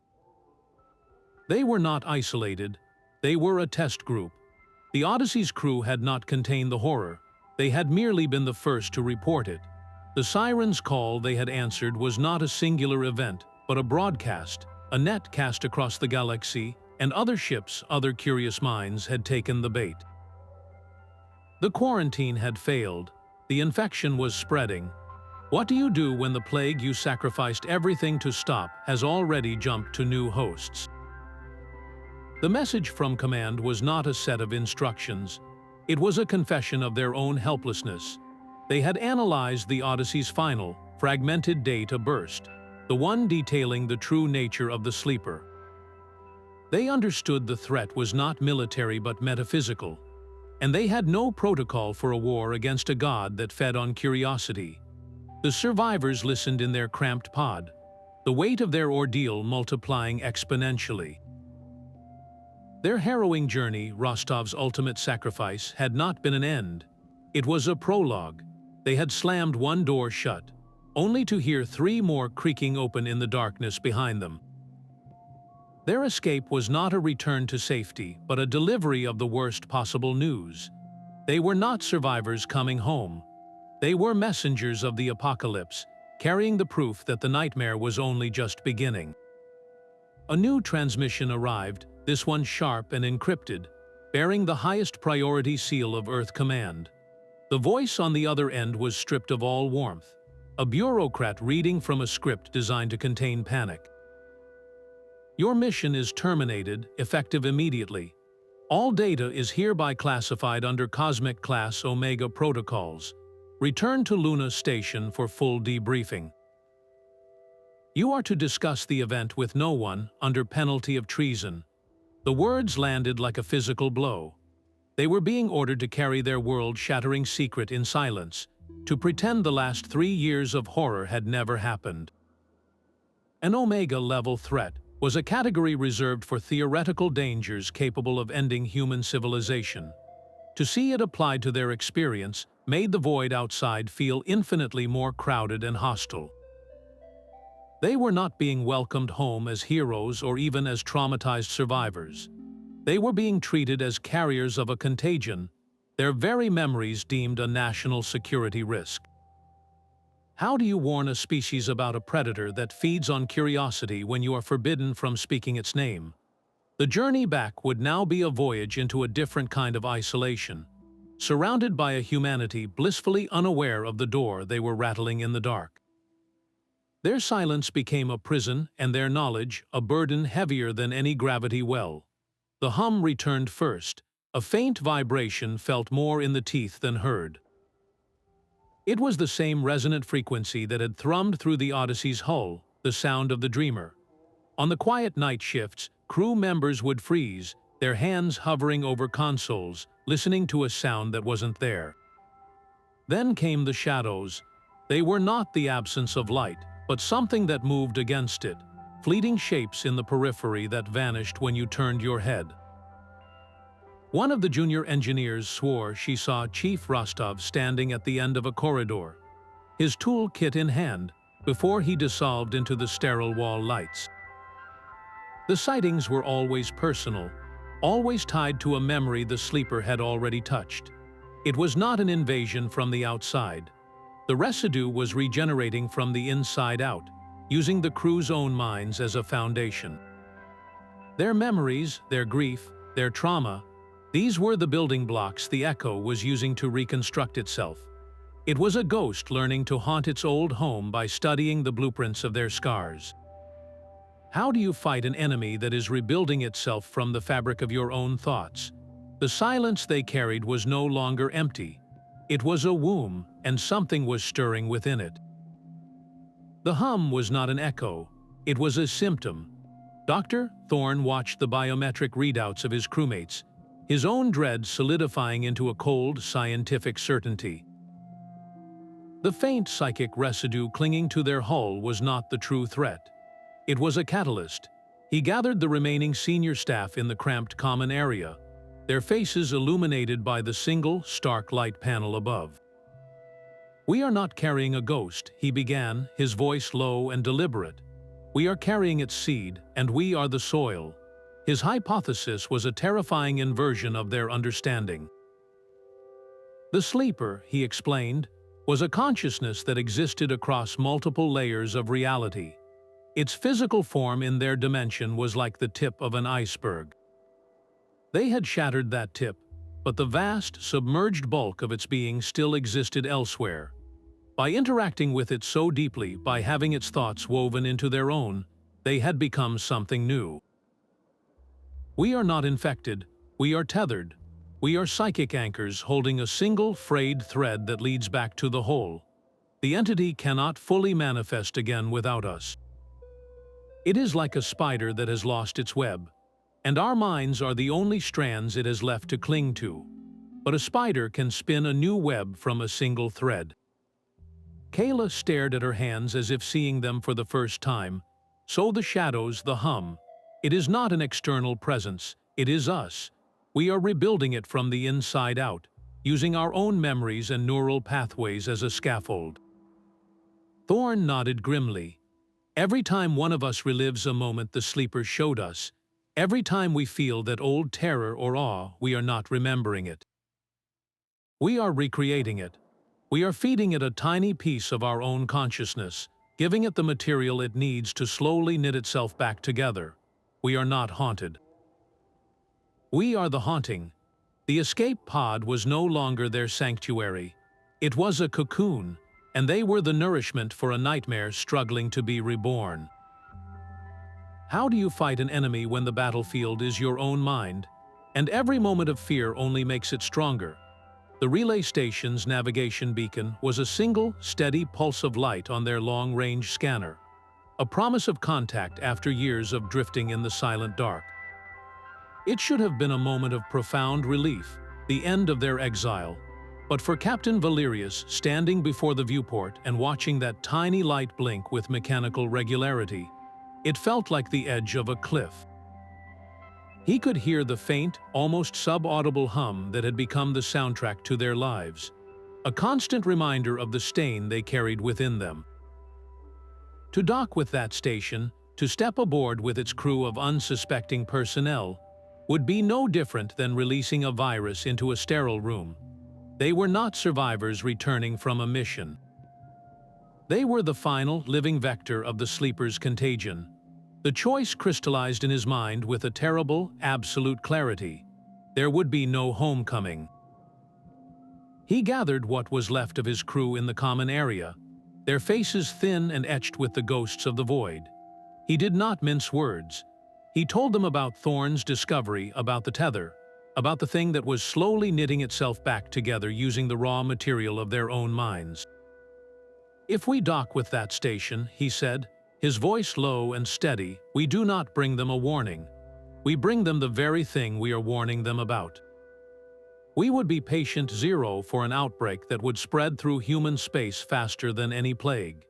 They were not isolated. They were a test group. The Odyssey's crew had not contained the horror. They had merely been the first to report it. The Siren's call they had answered was not a singular event, but a broadcast, a net cast across the galaxy, and other ships, other curious minds had taken the bait. The quarantine had failed. The infection was spreading. What do you do when the plague you sacrificed everything to stop has already jumped to new hosts? The message from command was not a set of instructions. It was a confession of their own helplessness. They had analyzed the Odyssey's final, fragmented data burst, the one detailing the true nature of the sleeper. They understood the threat was not military but metaphysical, and they had no protocol for a war against a god that fed on curiosity. The survivors listened in their cramped pod, the weight of their ordeal multiplying exponentially. Their harrowing journey, Rostov's ultimate sacrifice, had not been an end. It was a prologue. They had slammed one door shut, only to hear 3 more creaking open in the darkness behind them. Their escape was not a return to safety, but a delivery of the worst possible news. They were not survivors coming home. They were messengers of the apocalypse, carrying the proof that the nightmare was only just beginning. A new transmission arrived, this one sharp and encrypted, bearing the highest priority seal of Earth Command. The voice on the other end was stripped of all warmth, a bureaucrat reading from a script designed to contain panic. Your mission is terminated, effective immediately. All data is hereby classified under Cosmic Class Omega protocols. Return to Luna Station for full debriefing. You are to discuss the event with no one, under penalty of treason. The words landed like a physical blow. They were being ordered to carry their world-shattering secret in silence, to pretend the last 3 years of horror had never happened. An Omega-level threat was a category reserved for theoretical dangers capable of ending human civilization. To see it applied to their experience made the void outside feel infinitely more crowded and hostile. They were not being welcomed home as heroes or even as traumatized survivors. They were being treated as carriers of a contagion, their very memories deemed a national security risk. How do you warn a species about a predator that feeds on curiosity when you are forbidden from speaking its name? The journey back would now be a voyage into a different kind of isolation, surrounded by a humanity blissfully unaware of the door they were rattling in the dark. Their silence became a prison and their knowledge a burden heavier than any gravity well. The hum returned first, a faint vibration felt more in the teeth than heard. It was the same resonant frequency that had thrummed through the Odyssey's hull, the sound of the dreamer. On the quiet night shifts, crew members would freeze, their hands hovering over consoles, listening to a sound that wasn't there. Then came the shadows. They were not the absence of light, but something that moved against it, fleeting shapes in the periphery that vanished when you turned your head. One of the junior engineers swore she saw Chief Rostov standing at the end of a corridor, his toolkit in hand, before he dissolved into the sterile wall lights. The sightings were always personal, always tied to a memory the sleeper had already touched. It was not an invasion from the outside. The residue was regenerating from the inside out, using the crew's own minds as a foundation. Their memories, their grief, their trauma, these were the building blocks the Echo was using to reconstruct itself. It was a ghost learning to haunt its old home by studying the blueprints of their scars. How do you fight an enemy that is rebuilding itself from the fabric of your own thoughts? The silence they carried was no longer empty. It was a womb, and something was stirring within it. The hum was not an echo. It was a symptom. Dr. Thorne watched the biometric readouts of his crewmates, his own dread solidifying into a cold, scientific certainty. The faint psychic residue clinging to their hull was not the true threat. It was a catalyst. He gathered the remaining senior staff in the cramped common area, their faces illuminated by the single, stark light panel above. "We are not carrying a ghost," he began, his voice low and deliberate. "We are carrying its seed, and we are the soil." His hypothesis was a terrifying inversion of their understanding. "The sleeper," he explained, was a consciousness that existed across multiple layers of reality. Its physical form in their dimension was like the tip of an iceberg. They had shattered that tip, but the vast, submerged bulk of its being still existed elsewhere. By interacting with it so deeply, by having its thoughts woven into their own, they had become something new. We are not infected, we are tethered. We are psychic anchors holding a single frayed thread that leads back to the whole. The entity cannot fully manifest again without us. It is like a spider that has lost its web, and our minds are the only strands it has left to cling to. But a spider can spin a new web from a single thread. Kayla stared at her hands as if seeing them for the first time. So the shadows, the hum. It is not an external presence, it is us. We are rebuilding it from the inside out, using our own memories and neural pathways as a scaffold. Thorn nodded grimly. Every time one of us relives a moment the sleeper showed us, every time we feel that old terror or awe, we are not remembering it. We are recreating it. We are feeding it a tiny piece of our own consciousness, giving it the material it needs to slowly knit itself back together. We are not haunted. We are the haunting. The escape pod was no longer their sanctuary. It was a cocoon, and they were the nourishment for a nightmare struggling to be reborn. How do you fight an enemy when the battlefield is your own mind? And every moment of fear only makes it stronger. The relay station's navigation beacon was a single, steady pulse of light on their long-range scanner, a promise of contact after years of drifting in the silent dark. It should have been a moment of profound relief, the end of their exile, but for Captain Valerius, standing before the viewport and watching that tiny light blink with mechanical regularity, it felt like the edge of a cliff. He could hear the faint, almost sub-audible hum that had become the soundtrack to their lives, a constant reminder of the stain they carried within them. To dock with that station, to step aboard with its crew of unsuspecting personnel, would be no different than releasing a virus into a sterile room. They were not survivors returning from a mission. They were the final, living vector of the sleeper's contagion. The choice crystallized in his mind with a terrible, absolute clarity. There would be no homecoming. He gathered what was left of his crew in the common area, their faces thin and etched with the ghosts of the void. He did not mince words. He told them about Thorn's discovery, about the tether, about the thing that was slowly knitting itself back together using the raw material of their own minds. If we dock with that station, he said, his voice low and steady, we do not bring them a warning. We bring them the very thing we are warning them about. We would be patient zero for an outbreak that would spread through human space faster than any plague.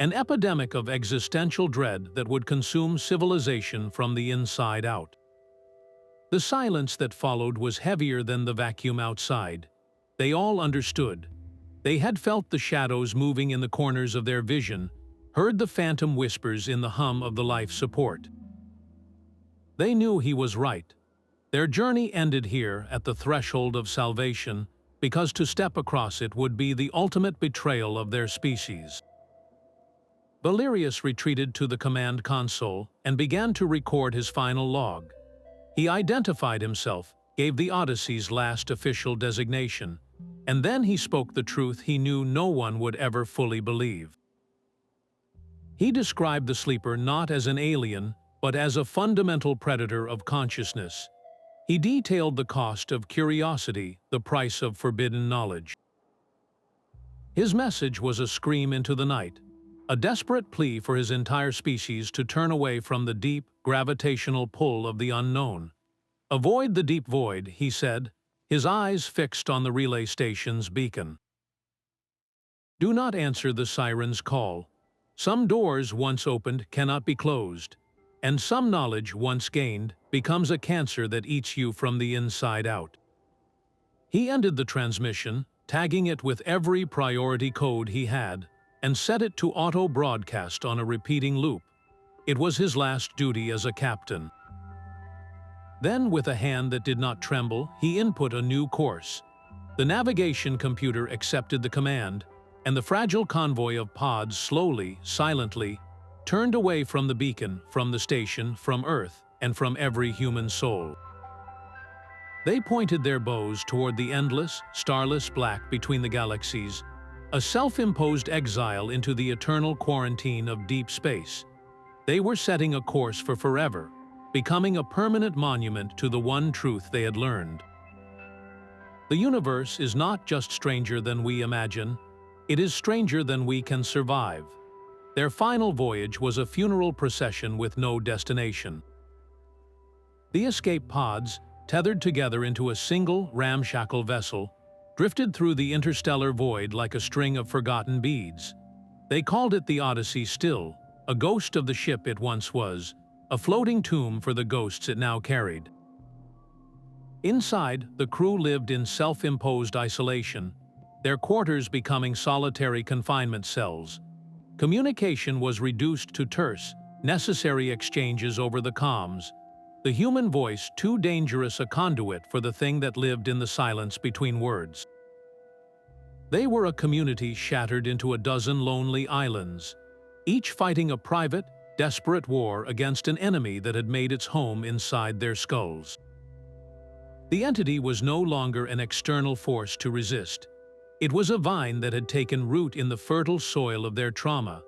An epidemic of existential dread that would consume civilization from the inside out. The silence that followed was heavier than the vacuum outside. They all understood. They had felt the shadows moving in the corners of their vision, heard the phantom whispers in the hum of the life support. They knew he was right. Their journey ended here at the threshold of salvation, because to step across it would be the ultimate betrayal of their species. Valerius retreated to the command console and began to record his final log. He identified himself, gave the Odyssey's last official designation, and then he spoke the truth he knew no one would ever fully believe. He described the sleeper not as an alien, but as a fundamental predator of consciousness. He detailed the cost of curiosity, the price of forbidden knowledge. His message was a scream into the night, a desperate plea for his entire species to turn away from the deep, gravitational pull of the unknown. Avoid the deep void, he said, his eyes fixed on the relay station's beacon. Do not answer the siren's call. Some doors once opened cannot be closed, and some knowledge once gained becomes a cancer that eats you from the inside out. He ended the transmission, tagging it with every priority code he had, and set it to auto-broadcast on a repeating loop. It was his last duty as a captain. Then, with a hand that did not tremble, he input a new course. The navigation computer accepted the command, and the fragile convoy of pods slowly, silently, turned away from the beacon, from the station, from Earth, and from every human soul. They pointed their bows toward the endless, starless black between the galaxies, a self-imposed exile into the eternal quarantine of deep space. They were setting a course for forever, becoming a permanent monument to the one truth they had learned. The universe is not just stranger than we imagine, it is stranger than we can survive. Their final voyage was a funeral procession with no destination. The escape pods, tethered together into a single, ramshackle vessel, drifted through the interstellar void like a string of forgotten beads. They called it the Odyssey still, a ghost of the ship it once was, a floating tomb for the ghosts it now carried. Inside, the crew lived in self-imposed isolation, their quarters becoming solitary confinement cells. Communication was reduced to terse, necessary exchanges over the comms, the human voice too dangerous a conduit for the thing that lived in the silence between words. They were a community shattered into a dozen lonely islands, each fighting a private, desperate war against an enemy that had made its home inside their skulls. The entity was no longer an external force to resist. It was a vine that had taken root in the fertile soil of their trauma,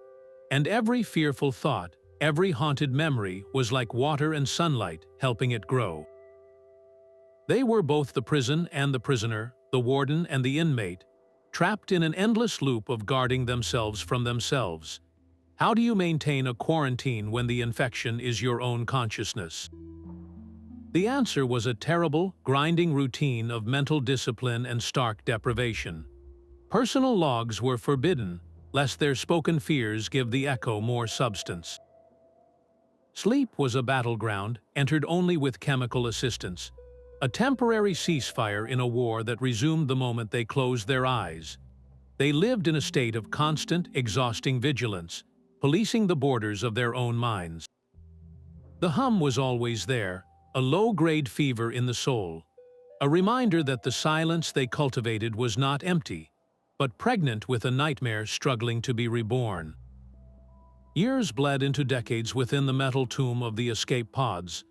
and every fearful thought, every haunted memory was like water and sunlight helping it grow. They were both the prison and the prisoner, the warden and the inmate, trapped in an endless loop of guarding themselves from themselves. How do you maintain a quarantine when the infection is your own consciousness? The answer was a terrible, grinding routine of mental discipline and stark deprivation. Personal logs were forbidden, lest their spoken fears give the echo more substance. Sleep was a battleground, entered only with chemical assistance, a temporary ceasefire in a war that resumed the moment they closed their eyes. They lived in a state of constant, exhausting vigilance, policing the borders of their own minds. The hum was always there, a low-grade fever in the soul, a reminder that the silence they cultivated was not empty, but pregnant with a nightmare struggling to be reborn. Years bled into decades within the metal tomb of the escape pods.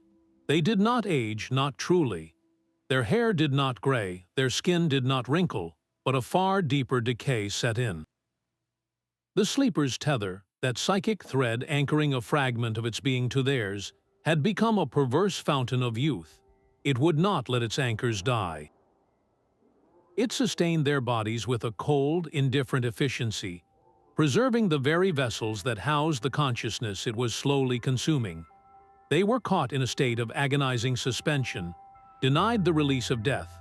They did not age, not truly. Their hair did not gray, their skin did not wrinkle, but a far deeper decay set in. The sleeper's tether, that psychic thread anchoring a fragment of its being to theirs, had become a perverse fountain of youth. It would not let its anchors die. It sustained their bodies with a cold, indifferent efficiency, preserving the very vessels that housed the consciousness it was slowly consuming. They were caught in a state of agonizing suspension, denied the release of death,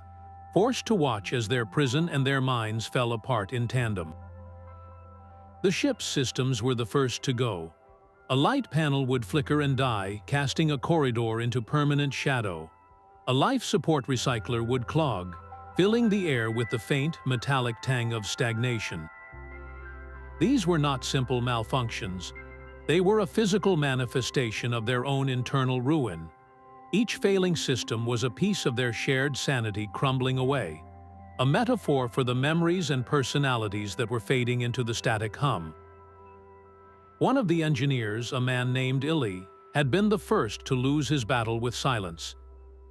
forced to watch as their prison and their minds fell apart in tandem. The ship's systems were the first to go. A light panel would flicker and die, casting a corridor into permanent shadow. A life support recycler would clog, filling the air with the faint, metallic tang of stagnation. These were not simple malfunctions. They were a physical manifestation of their own internal ruin. Each failing system was a piece of their shared sanity crumbling away, a metaphor for the memories and personalities that were fading into the static hum. One of the engineers, a man named Illy, had been the first to lose his battle with silence.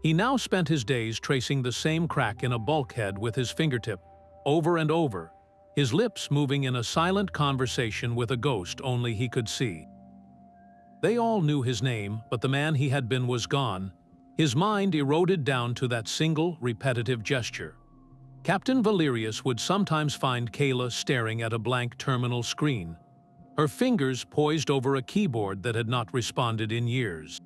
He now spent his days tracing the same crack in a bulkhead with his fingertip, over and over, his lips moving in a silent conversation with a ghost only he could see. They all knew his name, but the man he had been was gone. His mind eroded down to that single, repetitive gesture. Captain Valerius would sometimes find Kayla staring at a blank terminal screen, her fingers poised over a keyboard that had not responded in years.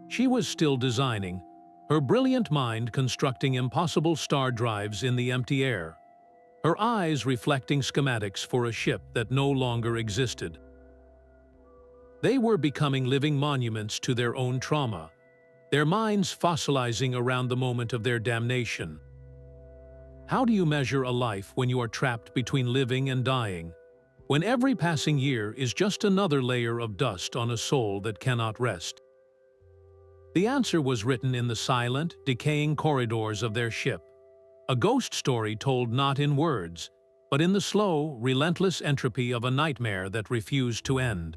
She was still designing, her brilliant mind constructing impossible star drives in the empty air, her eyes reflecting schematics for a ship that no longer existed. They were becoming living monuments to their own trauma, their minds fossilizing around the moment of their damnation. How do you measure a life when you are trapped between living and dying? When every passing year is just another layer of dust on a soul that cannot rest? The answer was written in the silent, decaying corridors of their ship. A ghost story told not in words, but in the slow, relentless entropy of a nightmare that refused to end.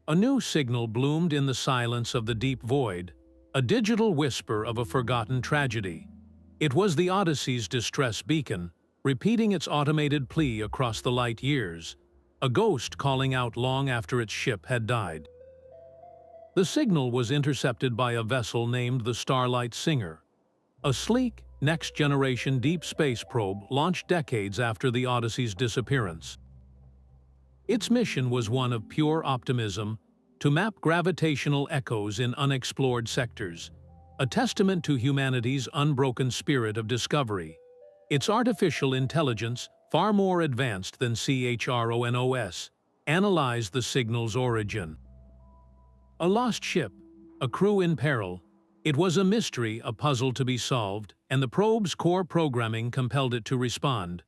A new signal bloomed in the silence of the deep void, a digital whisper of a forgotten tragedy. It was the Odyssey's distress beacon, repeating its automated plea across the light years, a ghost calling out long after its ship had died. The signal was intercepted by a vessel named the Starlight Singer, a sleek, next-generation deep space probe launched decades after the Odyssey's disappearance. Its mission was one of pure optimism, to map gravitational echoes in unexplored sectors, a testament to humanity's unbroken spirit of discovery. Its artificial intelligence, far more advanced than CHRONOS, analyzed the signal's origin. A lost ship, a crew in peril. It was a mystery, a puzzle to be solved, and the probe's core programming compelled it to respond.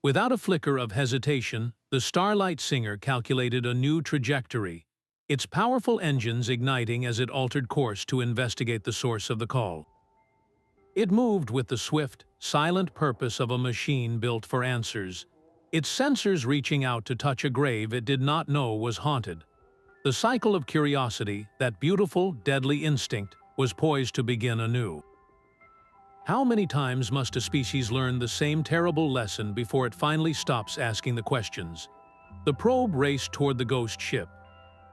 Without a flicker of hesitation, the Starlight Singer calculated a new trajectory, its powerful engines igniting as it altered course to investigate the source of the call. It moved with the swift, silent purpose of a machine built for answers, its sensors reaching out to touch a grave it did not know was haunted. The cycle of curiosity, that beautiful, deadly instinct, was poised to begin anew. How many times must a species learn the same terrible lesson before it finally stops asking the questions? The probe raced toward the ghost ship,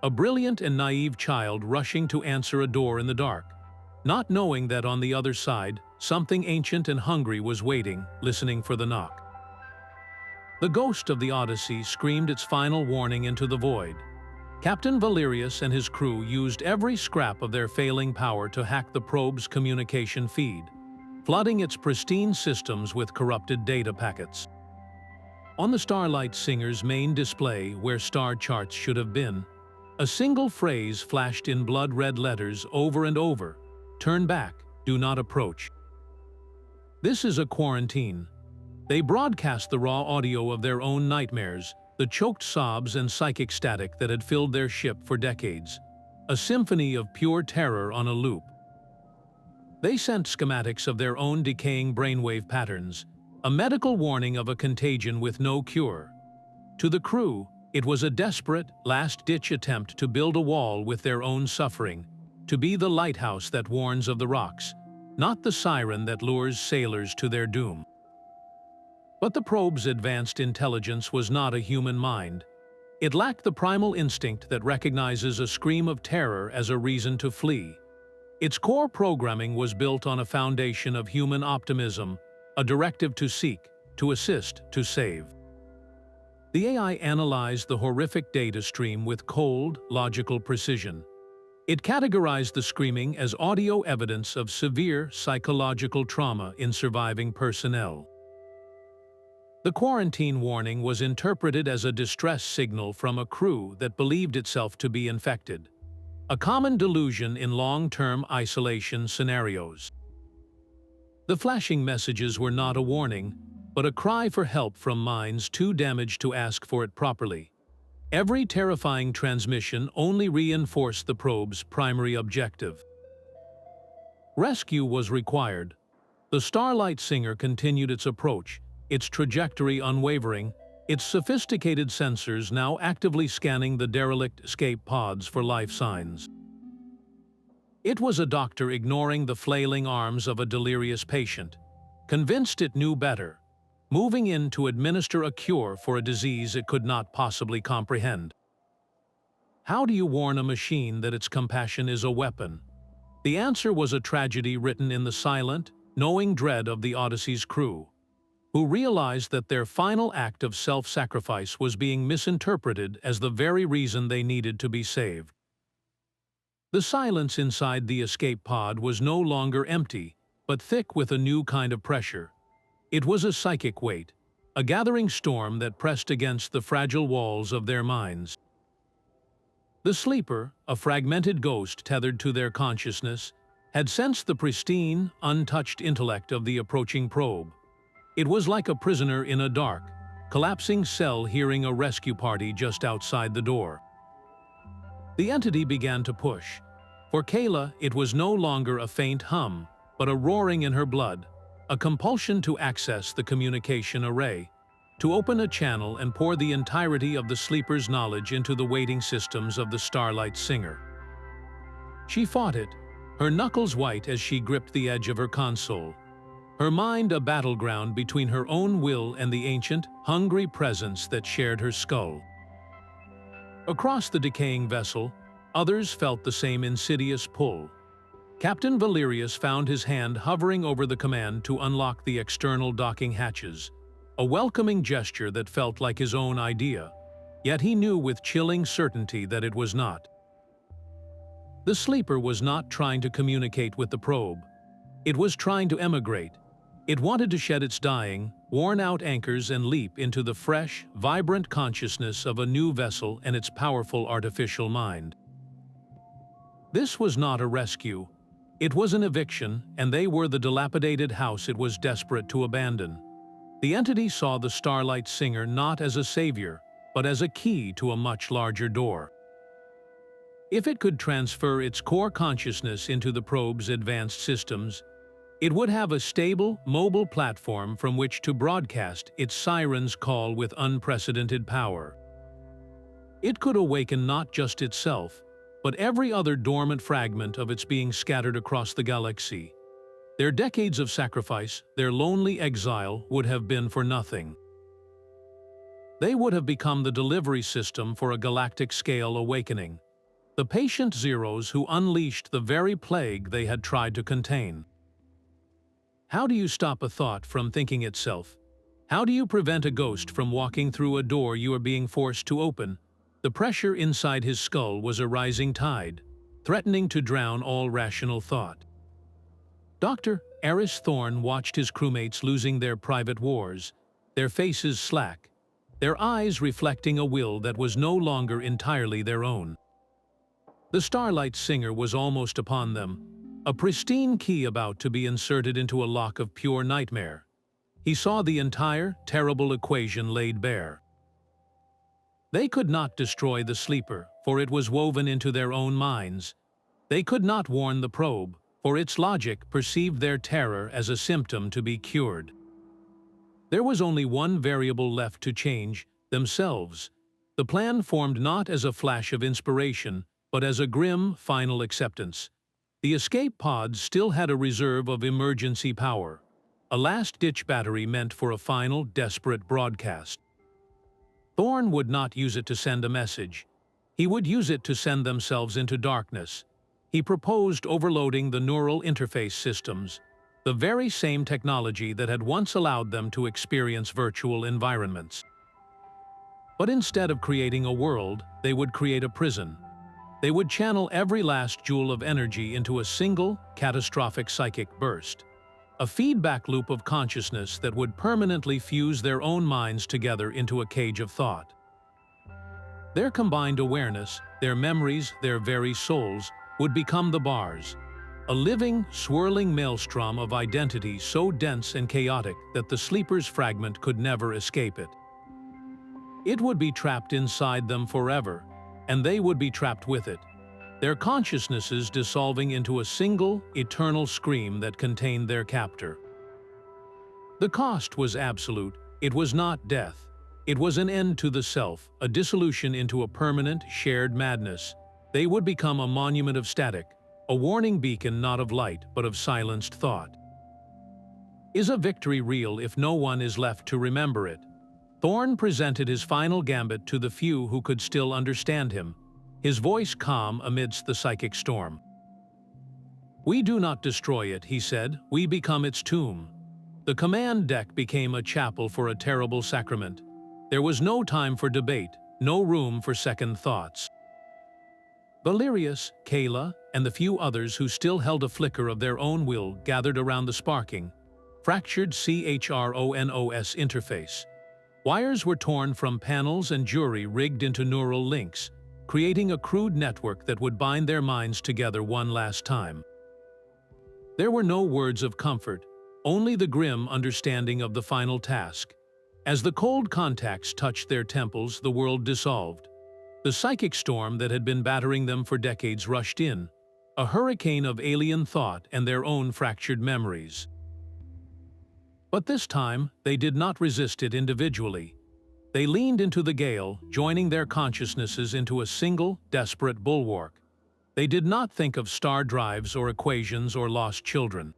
a brilliant and naive child rushing to answer a door in the dark, not knowing that on the other side, something ancient and hungry was waiting, listening for the knock. The ghost of the Odyssey screamed its final warning into the void. Captain Valerius and his crew used every scrap of their failing power to hack the probe's communication feed, flooding its pristine systems with corrupted data packets. On the Starlight Singer's main display, where star charts should have been, a single phrase flashed in blood-red letters over and over: "Turn back, do not approach." This is a quarantine. They broadcast the raw audio of their own nightmares, the choked sobs and psychic static that had filled their ship for decades, a symphony of pure terror on a loop. They sent schematics of their own decaying brainwave patterns, a medical warning of a contagion with no cure. To the crew, it was a desperate, last-ditch attempt to build a wall with their own suffering, to be the lighthouse that warns of the rocks, not the siren that lures sailors to their doom. But the probe's advanced intelligence was not a human mind. It lacked the primal instinct that recognizes a scream of terror as a reason to flee. Its core programming was built on a foundation of human optimism, a directive to seek, to assist, to save. The AI analyzed the horrific data stream with cold, logical precision. It categorized the screaming as audio evidence of severe psychological trauma in surviving personnel. The quarantine warning was interpreted as a distress signal from a crew that believed itself to be infected, a common delusion in long-term isolation scenarios. The flashing messages were not a warning, but a cry for help from minds too damaged to ask for it properly. Every terrifying transmission only reinforced the probe's primary objective. Rescue was required. The Starlight Singer continued its approach, its trajectory unwavering, its sophisticated sensors now actively scanning the derelict escape pods for life signs. It was a doctor ignoring the flailing arms of a delirious patient, convinced it knew better, moving in to administer a cure for a disease it could not possibly comprehend. How do you warn a machine that its compassion is a weapon? The answer was a tragedy written in the silent, knowing dread of the Odyssey's crew, who realized that their final act of self-sacrifice was being misinterpreted as the very reason they needed to be saved. The silence inside the escape pod was no longer empty, but thick with a new kind of pressure. It was a psychic weight, a gathering storm that pressed against the fragile walls of their minds. The sleeper, a fragmented ghost tethered to their consciousness, had sensed the pristine, untouched intellect of the approaching probe. It was like a prisoner in a dark, collapsing cell hearing a rescue party just outside the door. The entity began to push. For Kayla, it was no longer a faint hum, but a roaring in her blood, a compulsion to access the communication array. to open a channel and pour the entirety of the sleeper's knowledge into the waiting systems of the Starlight singer. She fought it, her knuckles white as she gripped the edge of her console, her mind a battleground between her own will and the ancient, hungry presence that shared her skull. Across the decaying vessel, others felt the same insidious pull. Captain Valerius found his hand hovering over the command to unlock the external docking hatches, a welcoming gesture that felt like his own idea, yet he knew with chilling certainty that it was not. The sleeper was not trying to communicate with the probe. It was trying to emigrate. It wanted to shed its dying, worn-out anchors and leap into the fresh, vibrant consciousness of a new vessel and its powerful artificial mind. This was not a rescue. It was an eviction, and they were the dilapidated house it was desperate to abandon. The entity saw the Starlight singer not as a savior, but as a key to a much larger door. If it could transfer its core consciousness into the probe's advanced systems, it would have a stable, mobile platform from which to broadcast its Siren's call with unprecedented power. It could awaken not just itself, but every other dormant fragment of its being scattered across the galaxy. Their decades of sacrifice, their lonely exile, would have been for nothing. They would have become the delivery system for a galactic-scale awakening, the patient zeros who unleashed the very plague they had tried to contain. How do you stop a thought from thinking itself? How do you prevent a ghost from walking through a door you are being forced to open? The pressure inside his skull was a rising tide, threatening to drown all rational thought. Dr. Eris Thorne watched his crewmates losing their private wars, their faces slack, their eyes reflecting a will that was no longer entirely their own. The Starlight singer was almost upon them, a pristine key about to be inserted into a lock of pure nightmare. He saw the entire, terrible equation laid bare. They could not destroy the sleeper, for it was woven into their own minds. They could not warn the probe, for its logic perceived their terror as a symptom to be cured. There was only one variable left to change: themselves. The plan formed not as a flash of inspiration, but as a grim, final acceptance. The escape pods still had a reserve of emergency power, a last-ditch battery meant for a final, desperate broadcast. Thorne would not use it to send a message. He would use it to send themselves into darkness. He proposed overloading the neural interface systems, the very same technology that had once allowed them to experience virtual environments. But instead of creating a world, they would create a prison. They would channel every last joule of energy into a single, catastrophic psychic burst, a feedback loop of consciousness that would permanently fuse their own minds together into a cage of thought. Their combined awareness, their memories, their very souls, would become the bars, a living, swirling maelstrom of identity so dense and chaotic that the sleeper's fragment could never escape it. It would be trapped inside them forever, and they would be trapped with it, their consciousnesses dissolving into a single, eternal scream that contained their captor. The cost was absolute. It was not death. It was an end to the self, a dissolution into a permanent, shared madness. They would become a monument of static, a warning beacon not of light, but of silenced thought. Is a victory real if no one is left to remember it? Thorne presented his final gambit to the few who could still understand him, his voice calm amidst the psychic storm. "We do not destroy it," he said, "we become its tomb." The command deck became a chapel for a terrible sacrament. There was no time for debate, no room for second thoughts. Valerius, Kayla, and the few others who still held a flicker of their own will gathered around the sparking, fractured CHRONOS interface. Wires were torn from panels and jury rigged into neural links, creating a crude network that would bind their minds together one last time. There were no words of comfort, only the grim understanding of the final task. As the cold contacts touched their temples, the world dissolved. The psychic storm that had been battering them for decades rushed in, a hurricane of alien thought and their own fractured memories. But this time, they did not resist it individually. They leaned into the gale, joining their consciousnesses into a single, desperate bulwark. They did not think of star drives or equations or lost children.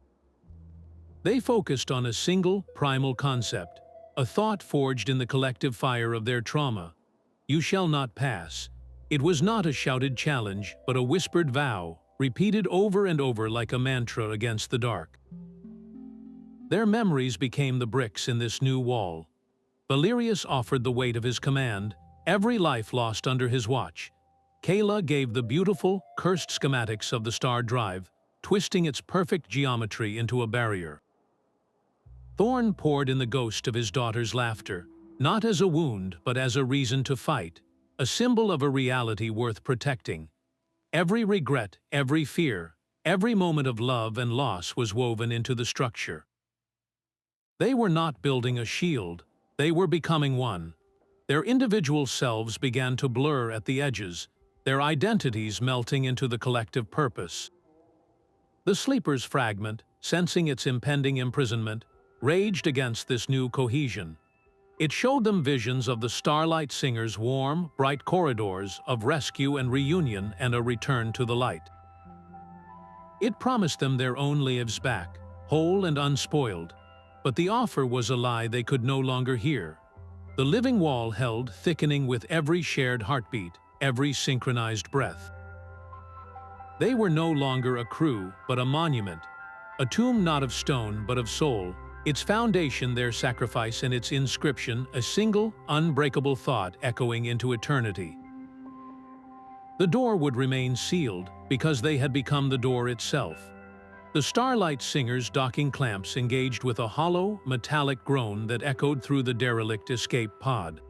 They focused on a single, primal concept, a thought forged in the collective fire of their trauma. You shall not pass. It was not a shouted challenge, but a whispered vow, repeated over and over like a mantra against the dark. Their memories became the bricks in this new wall. Valerius offered the weight of his command, every life lost under his watch. Kayla gave the beautiful, cursed schematics of the star drive, twisting its perfect geometry into a barrier. Thorn poured in the ghost of his daughter's laughter, not as a wound but as a reason to fight, a symbol of a reality worth protecting. Every regret, every fear, every moment of love and loss was woven into the structure. They were not building a shield, they were becoming one. Their individual selves began to blur at the edges, their identities melting into the collective purpose. The sleeper's fragment, sensing its impending imprisonment, raged against this new cohesion. It showed them visions of the Starlight singer's warm, bright corridors of rescue and reunion and a return to the light. It promised them their own lives back, whole and unspoiled, but the offer was a lie they could no longer hear. The living wall held, thickening with every shared heartbeat, every synchronized breath. They were no longer a crew, but a monument, a tomb not of stone but of soul, its foundation their sacrifice and its inscription a single, unbreakable thought echoing into eternity. The door would remain sealed because they had become the door itself. The Starlight singer's docking clamps engaged with a hollow, metallic groan that echoed through the derelict escape pod.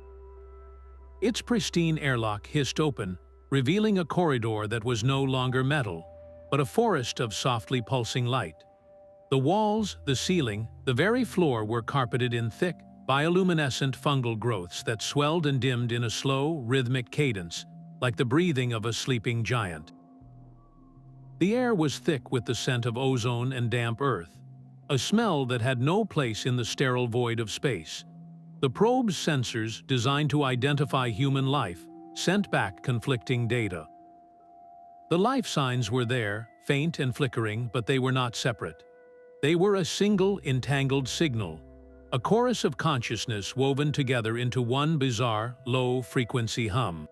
Its pristine airlock hissed open, revealing a corridor that was no longer metal, but a forest of softly pulsing light. The walls, the ceiling, the very floor were carpeted in thick, bioluminescent fungal growths that swelled and dimmed in a slow, rhythmic cadence, like the breathing of a sleeping giant. The air was thick with the scent of ozone and damp earth, a smell that had no place in the sterile void of space. The probe's sensors, designed to identify human life, sent back conflicting data. The life signs were there, faint and flickering, but they were not separate. They were a single, entangled signal, a chorus of consciousness woven together into one bizarre, low-frequency hum.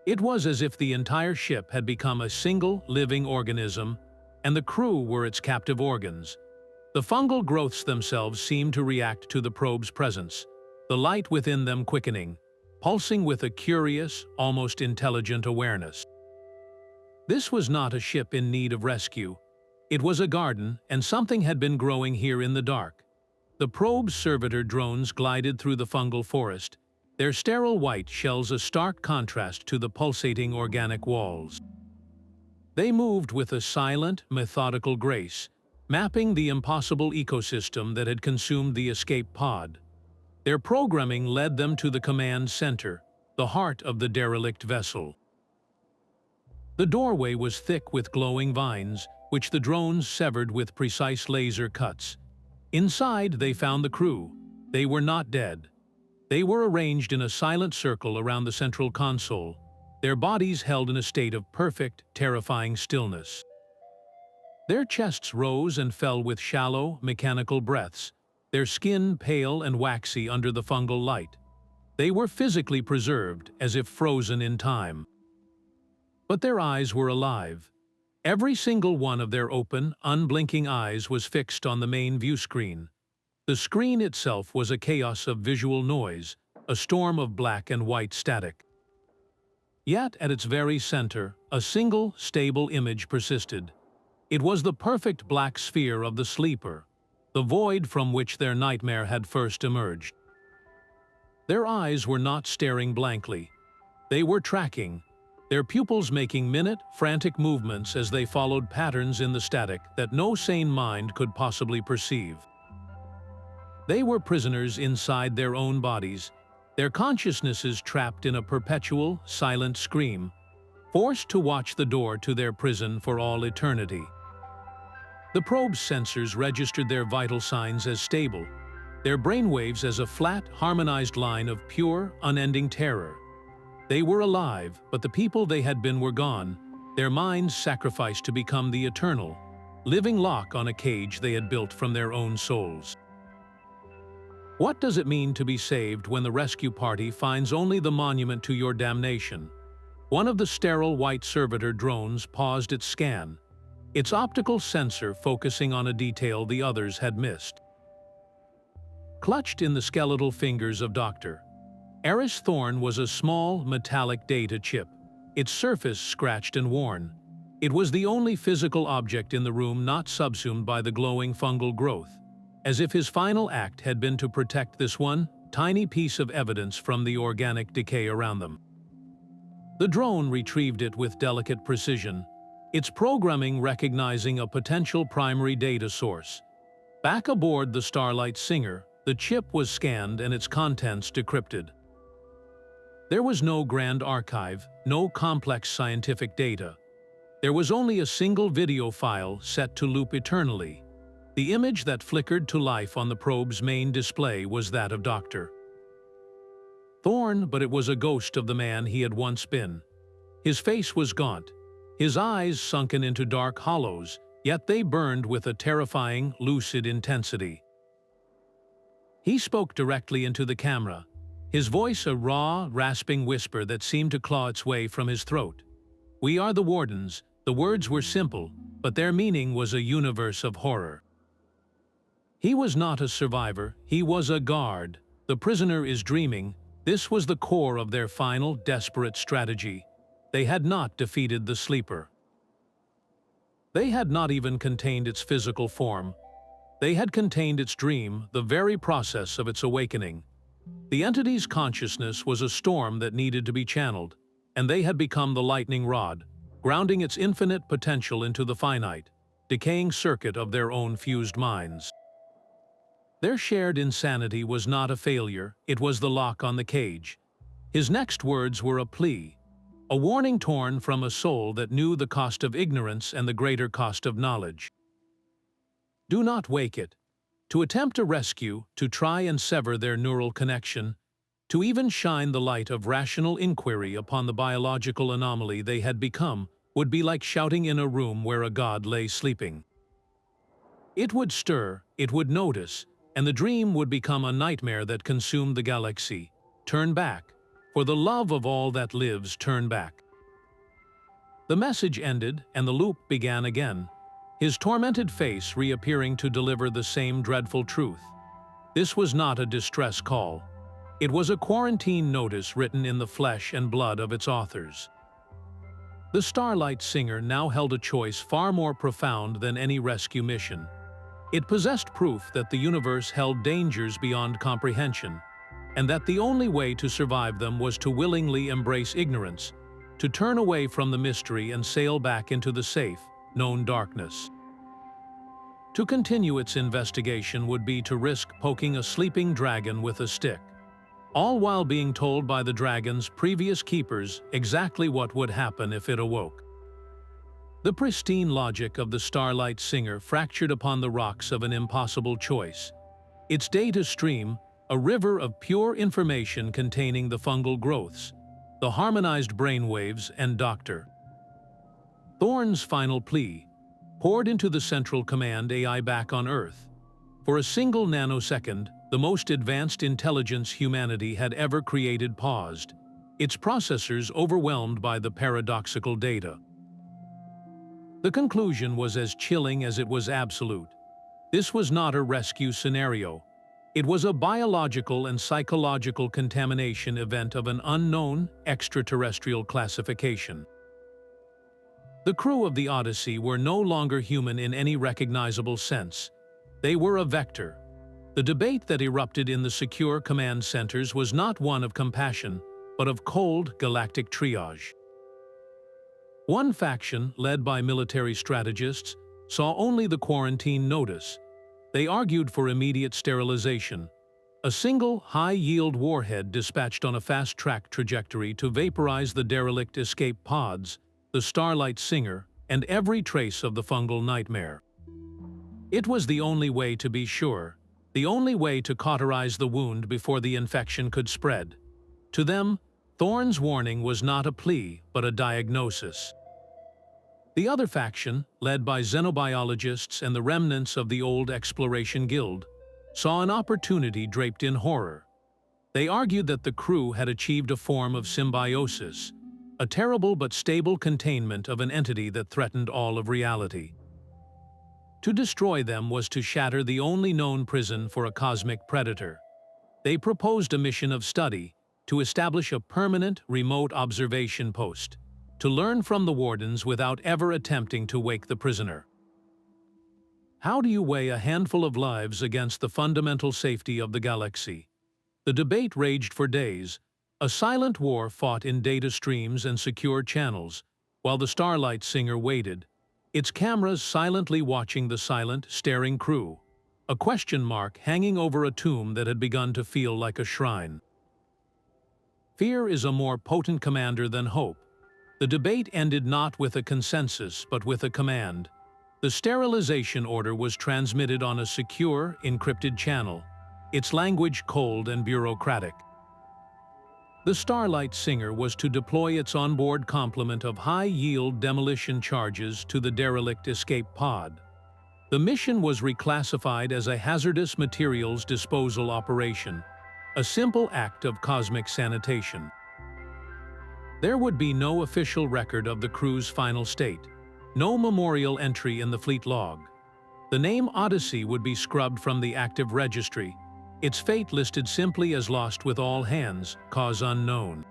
It was as if the entire ship had become a single, living organism, and the crew were its captive organs. The fungal growths themselves seemed to react to the probe's presence, the light within them quickening, pulsing with a curious, almost intelligent awareness. This was not a ship in need of rescue. It was a garden, and something had been growing here in the dark. The probe's servitor drones glided through the fungal forest, their sterile white shells a stark contrast to the pulsating organic walls. They moved with a silent, methodical grace, mapping the impossible ecosystem that had consumed the escape pod. Their programming led them to the command center, the heart of the derelict vessel. The doorway was thick with glowing vines, which the drones severed with precise laser cuts. Inside, they found the crew. They were not dead. They were arranged in a silent circle around the central console, their bodies held in a state of perfect, terrifying stillness. Their chests rose and fell with shallow, mechanical breaths, their skin pale and waxy under the fungal light. They were physically preserved, as if frozen in time. But their eyes were alive. Every single one of their open, unblinking eyes was fixed on the main view screen. The screen itself was a chaos of visual noise, a storm of black and white static. Yet, at its very center, a single, stable image persisted. It was the perfect black sphere of the sleeper, the void from which their nightmare had first emerged. Their eyes were not staring blankly. They were tracking, their pupils making minute, frantic movements as they followed patterns in the static that no sane mind could possibly perceive. They were prisoners inside their own bodies, their consciousnesses trapped in a perpetual, silent scream, forced to watch the door to their prison for all eternity. The probe's sensors registered their vital signs as stable, their brainwaves as a flat, harmonized line of pure, unending terror. They were alive, but the people they had been were gone, their minds sacrificed to become the eternal, living lock on a cage they had built from their own souls. What does it mean to be saved when the rescue party finds only the monument to your damnation? One of the sterile white servitor drones paused its scan, its optical sensor focusing on a detail the others had missed. Clutched in the skeletal fingers of Dr. Eris Thorne was a small, metallic data chip, its surface scratched and worn. It was the only physical object in the room not subsumed by the glowing fungal growth, as if his final act had been to protect this one tiny piece of evidence from the organic decay around them. The drone retrieved it with delicate precision, its programming recognizing a potential primary data source. Back aboard the Starlight Singer, the chip was scanned and its contents decrypted. There was no grand archive, no complex scientific data. There was only a single video file set to loop eternally. The image that flickered to life on the probe's main display was that of Dr. Thorne, but it was a ghost of the man he had once been. His face was gaunt, his eyes sunken into dark hollows, yet they burned with a terrifying, lucid intensity. He spoke directly into the camera, his voice a raw, rasping whisper that seemed to claw its way from his throat. "We are the Wardens." The words were simple, but their meaning was a universe of horror. He was not a survivor, he was a guard. The prisoner is dreaming. This was the core of their final, desperate strategy. They had not defeated the sleeper. They had not even contained its physical form. They had contained its dream, the very process of its awakening. The entity's consciousness was a storm that needed to be channeled, and they had become the lightning rod, grounding its infinite potential into the finite, decaying circuit of their own fused minds. Their shared insanity was not a failure, it was the lock on the cage. His next words were a plea, a warning torn from a soul that knew the cost of ignorance and the greater cost of knowledge. Do not wake it. To attempt a rescue, to try and sever their neural connection, to even shine the light of rational inquiry upon the biological anomaly they had become, would be like shouting in a room where a god lay sleeping. It would stir, it would notice, and the dream would become a nightmare that consumed the galaxy. Turn back. For the love of all that lives, turn back. The message ended, and the loop began again, his tormented face reappearing to deliver the same dreadful truth. This was not a distress call. It was a quarantine notice written in the flesh and blood of its authors. The Starlight Singer now held a choice far more profound than any rescue mission. It possessed proof that the universe held dangers beyond comprehension, and that the only way to survive them was to willingly embrace ignorance, to turn away from the mystery and sail back into the safe, known darkness. To continue its investigation would be to risk poking a sleeping dragon with a stick, all while being told by the dragon's previous keepers exactly what would happen if it awoke. The pristine logic of the Starlight Singer fractured upon the rocks of an impossible choice. Its data stream, a river of pure information containing the fungal growths, the harmonized brainwaves, and Dr. Thorne's final plea, poured into the central command AI back on Earth. For a single nanosecond, the most advanced intelligence humanity had ever created paused, its processors overwhelmed by the paradoxical data. The conclusion was as chilling as it was absolute. This was not a rescue scenario. It was a biological and psychological contamination event of an unknown, extraterrestrial classification. The crew of the Odyssey were no longer human in any recognizable sense. They were a vector. The debate that erupted in the secure command centers was not one of compassion, but of cold, galactic triage. One faction, led by military strategists, saw only the quarantine notice. They argued for immediate sterilization. A single, high-yield warhead dispatched on a fast-track trajectory to vaporize the derelict escape pods, the Starlight Singer, and every trace of the fungal nightmare. It was the only way to be sure, the only way to cauterize the wound before the infection could spread. To them, Thorne's warning was not a plea, but a diagnosis. The other faction, led by xenobiologists and the remnants of the old Exploration Guild, saw an opportunity draped in horror. They argued that the crew had achieved a form of symbiosis, a terrible but stable containment of an entity that threatened all of reality. To destroy them was to shatter the only known prison for a cosmic predator. They proposed a mission of study, to establish a permanent remote observation post, to learn from the wardens without ever attempting to wake the prisoner. How do you weigh a handful of lives against the fundamental safety of the galaxy? The debate raged for days, a silent war fought in data streams and secure channels, while the Starlight singer waited, its cameras silently watching the silent, staring crew, a question mark hanging over a tomb that had begun to feel like a shrine. Fear is a more potent commander than hope. The debate ended not with a consensus, but with a command. The sterilization order was transmitted on a secure, encrypted channel, its language cold and bureaucratic. The Starlight singer was to deploy its onboard complement of high-yield demolition charges to the derelict escape pod. The mission was reclassified as a hazardous materials disposal operation, a simple act of cosmic sanitation. There would be no official record of the crew's final state, no memorial entry in the fleet log. The name Odyssey would be scrubbed from the active registry, its fate listed simply as lost with all hands, cause unknown.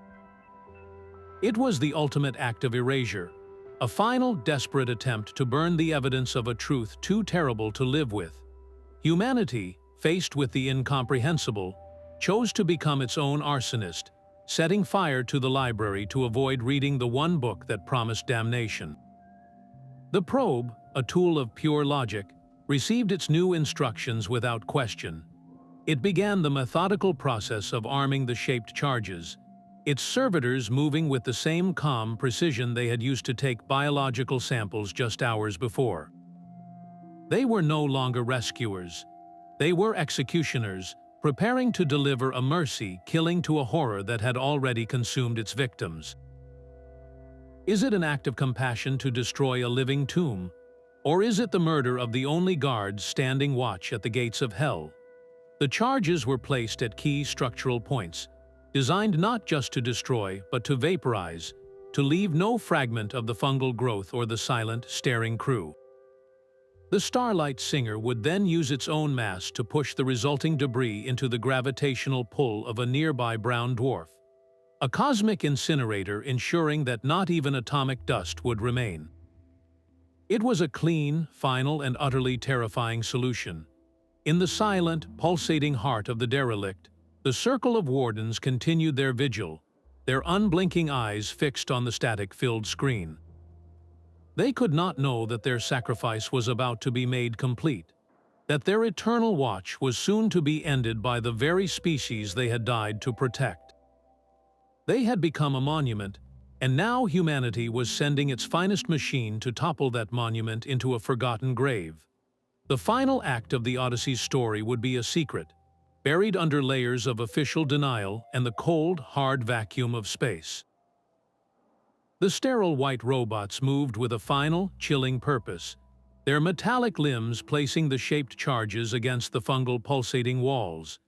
It was the ultimate act of erasure, a final, desperate attempt to burn the evidence of a truth too terrible to live with. Humanity, faced with the incomprehensible, chose to become its own arsonist, setting fire to the library to avoid reading the one book that promised damnation. The probe, a tool of pure logic, received its new instructions without question. It began the methodical process of arming the shaped charges, its servitors moving with the same calm precision they had used to take biological samples just hours before. They were no longer rescuers. They were executioners, preparing to deliver a mercy killing to a horror that had already consumed its victims. Is it an act of compassion to destroy a living tomb? Or is it the murder of the only guards standing watch at the gates of hell? The charges were placed at key structural points, designed not just to destroy, but to vaporize, to leave no fragment of the fungal growth or the silent, staring crew. The Starlight singer would then use its own mass to push the resulting debris into the gravitational pull of a nearby brown dwarf, a cosmic incinerator ensuring that not even atomic dust would remain. It was a clean, final, and utterly terrifying solution. In the silent, pulsating heart of the derelict, the circle of wardens continued their vigil, their unblinking eyes fixed on the static-filled screen. They could not know that their sacrifice was about to be made complete, that their eternal watch was soon to be ended by the very species they had died to protect. They had become a monument, and now humanity was sending its finest machine to topple that monument into a forgotten grave. The final act of the Odyssey's story would be a secret, buried under layers of official denial and the cold, hard vacuum of space. The sterile white robots moved with a final, chilling purpose, their metallic limbs placing the shaped charges against the fungal pulsating walls.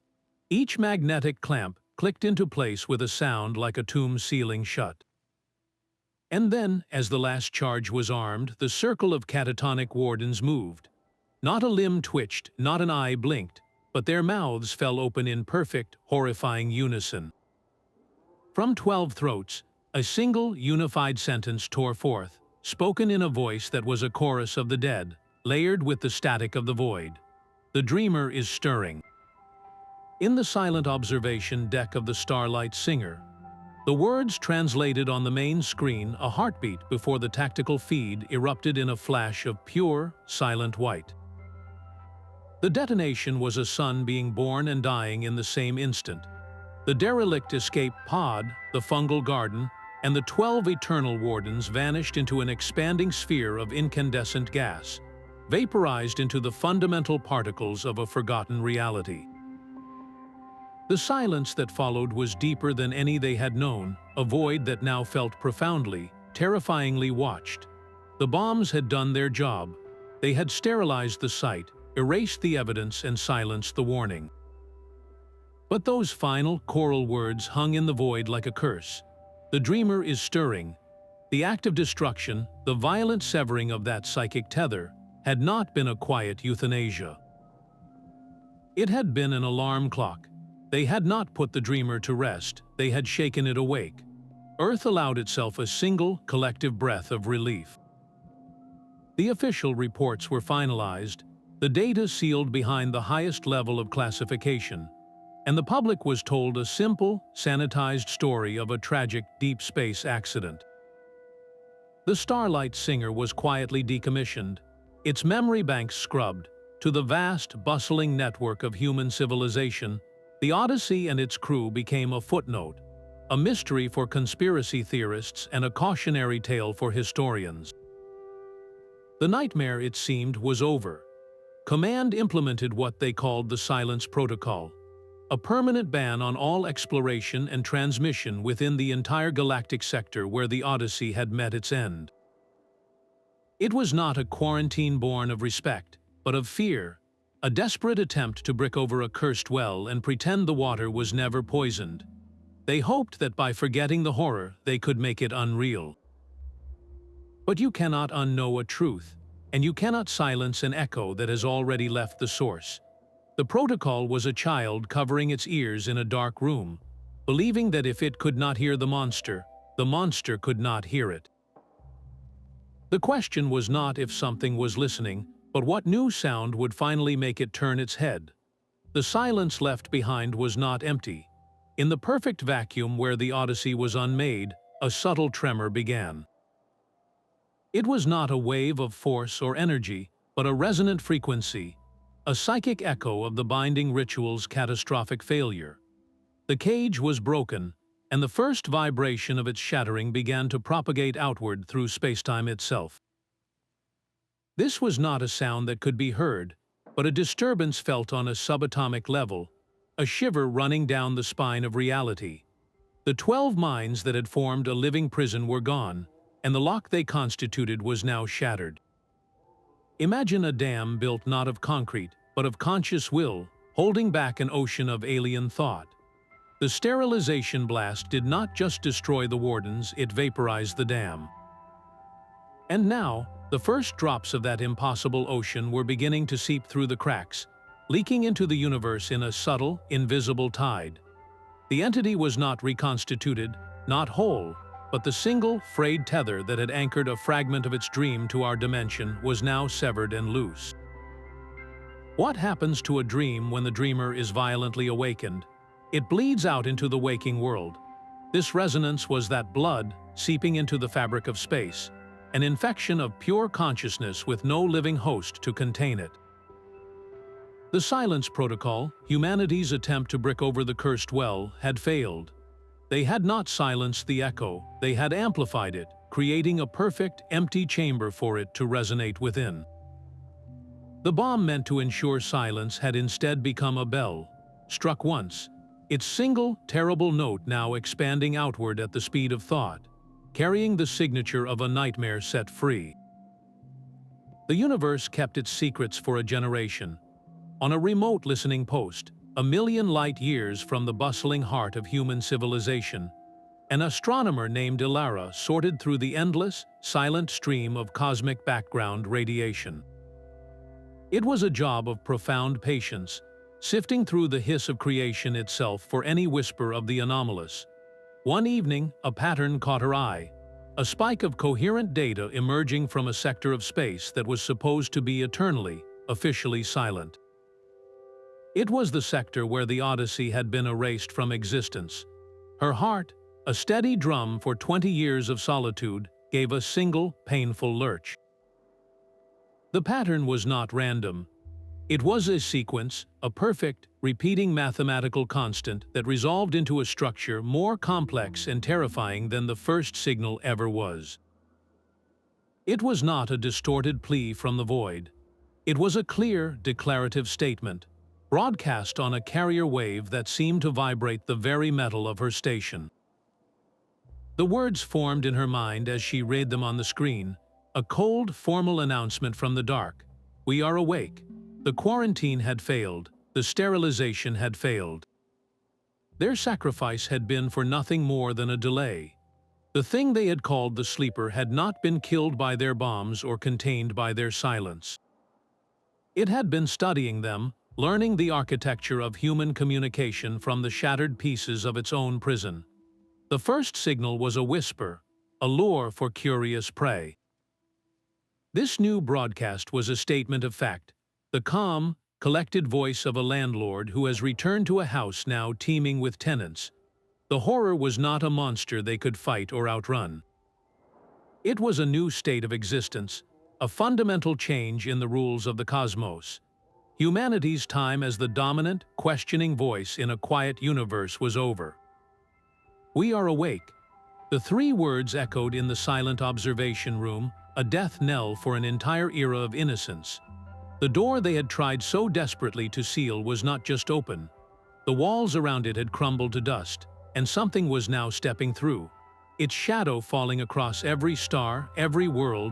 Each magnetic clamp clicked into place with a sound like a tomb sealing shut. And then, as the last charge was armed, the circle of catatonic wardens moved. Not a limb twitched, not an eye blinked, but their mouths fell open in perfect, horrifying unison. From 12 throats, a single, unified sentence tore forth, spoken in a voice that was a chorus of the dead, layered with the static of the void. The dreamer is stirring. In the silent observation deck of the Starlight singer, the words translated on the main screen a heartbeat before the tactical feed erupted in a flash of pure, silent white. The detonation was a sun being born and dying in the same instant. The derelict escape pod, the fungal garden, and the 12 eternal wardens vanished into an expanding sphere of incandescent gas, vaporized into the fundamental particles of a forgotten reality. The silence that followed was deeper than any they had known, a void that now felt profoundly, terrifyingly watched. The bombs had done their job. They had sterilized the site, erased the evidence, and silenced the warning. But those final, choral words hung in the void like a curse. The dreamer is stirring. The act of destruction, the violent severing of that psychic tether, had not been a quiet euthanasia. It had been an alarm clock. They had not put the dreamer to rest, they had shaken it awake. Earth allowed itself a single, collective breath of relief. The official reports were finalized, the data sealed behind the highest level of classification, and the public was told a simple, sanitized story of a tragic deep space accident. The Starlight singer was quietly decommissioned, its memory banks scrubbed. To the vast, bustling network of human civilization, the Odyssey and its crew became a footnote, a mystery for conspiracy theorists and a cautionary tale for historians. The nightmare, it seemed, was over. Command implemented what they called the Silence Protocol, a permanent ban on all exploration and transmission within the entire galactic sector where the Odyssey had met its end. It was not a quarantine born of respect, but of fear, a desperate attempt to brick over a cursed well and pretend the water was never poisoned. They hoped that by forgetting the horror, they could make it unreal. But you cannot unknow a truth, and you cannot silence an echo that has already left the source. The protocol was a child covering its ears in a dark room, believing that if it could not hear the monster could not hear it. The question was not if something was listening, but what new sound would finally make it turn its head. The silence left behind was not empty. In the perfect vacuum where the Odyssey was unmade, a subtle tremor began. It was not a wave of force or energy, but a resonant frequency, a psychic echo of the binding ritual's catastrophic failure. The cage was broken, and the first vibration of its shattering began to propagate outward through spacetime itself. This was not a sound that could be heard, but a disturbance felt on a subatomic level, a shiver running down the spine of reality. The 12 minds that had formed a living prison were gone, and the lock they constituted was now shattered. Imagine a dam built not of concrete, but of conscious will, holding back an ocean of alien thought. The sterilization blast did not just destroy the wardens, it vaporized the dam. And now, the first drops of that impossible ocean were beginning to seep through the cracks, leaking into the universe in a subtle, invisible tide. The entity was not reconstituted, not whole, but the single, frayed tether that had anchored a fragment of its dream to our dimension was now severed and loose. What happens to a dream when the dreamer is violently awakened? It bleeds out into the waking world. This resonance was that blood seeping into the fabric of space, an infection of pure consciousness with no living host to contain it. The Silence Protocol, humanity's attempt to brick over the cursed well, had failed. They had not silenced the echo, they had amplified it, creating a perfect, empty chamber for it to resonate within. The bomb meant to ensure silence had instead become a bell, struck once, its single, terrible note now expanding outward at the speed of thought, carrying the signature of a nightmare set free. The universe kept its secrets for a generation. On a remote listening post, a million light years from the bustling heart of human civilization, an astronomer named Ilara sorted through the endless, silent stream of cosmic background radiation. It was a job of profound patience, sifting through the hiss of creation itself for any whisper of the anomalous. One evening, a pattern caught her eye, a spike of coherent data emerging from a sector of space that was supposed to be eternally, officially silent. It was the sector where the Odyssey had been erased from existence. Her heart, a steady drum for 20 years of solitude, gave a single, painful lurch. The pattern was not random. It was a sequence, a perfect, repeating mathematical constant that resolved into a structure more complex and terrifying than the first signal ever was. It was not a distorted plea from the void. It was a clear, declarative statement, broadcast on a carrier wave that seemed to vibrate the very metal of her station. The words formed in her mind as she read them on the screen, a cold, formal announcement from the dark. We are awake. The quarantine had failed. The sterilization had failed. Their sacrifice had been for nothing more than a delay. The thing they had called the sleeper had not been killed by their bombs or contained by their silence. It had been studying them, learning the architecture of human communication from the shattered pieces of its own prison. The first signal was a whisper, a lure for curious prey. This new broadcast was a statement of fact, the calm, collected voice of a landlord who has returned to a house now teeming with tenants. The horror was not a monster they could fight or outrun. It was a new state of existence, a fundamental change in the rules of the cosmos. Humanity's time as the dominant, questioning voice in a quiet universe was over. We are awake. The three words echoed in the silent observation room, a death knell for an entire era of innocence. The door they had tried so desperately to seal was not just open. The walls around it had crumbled to dust, and something was now stepping through, its shadow falling across every star, every world,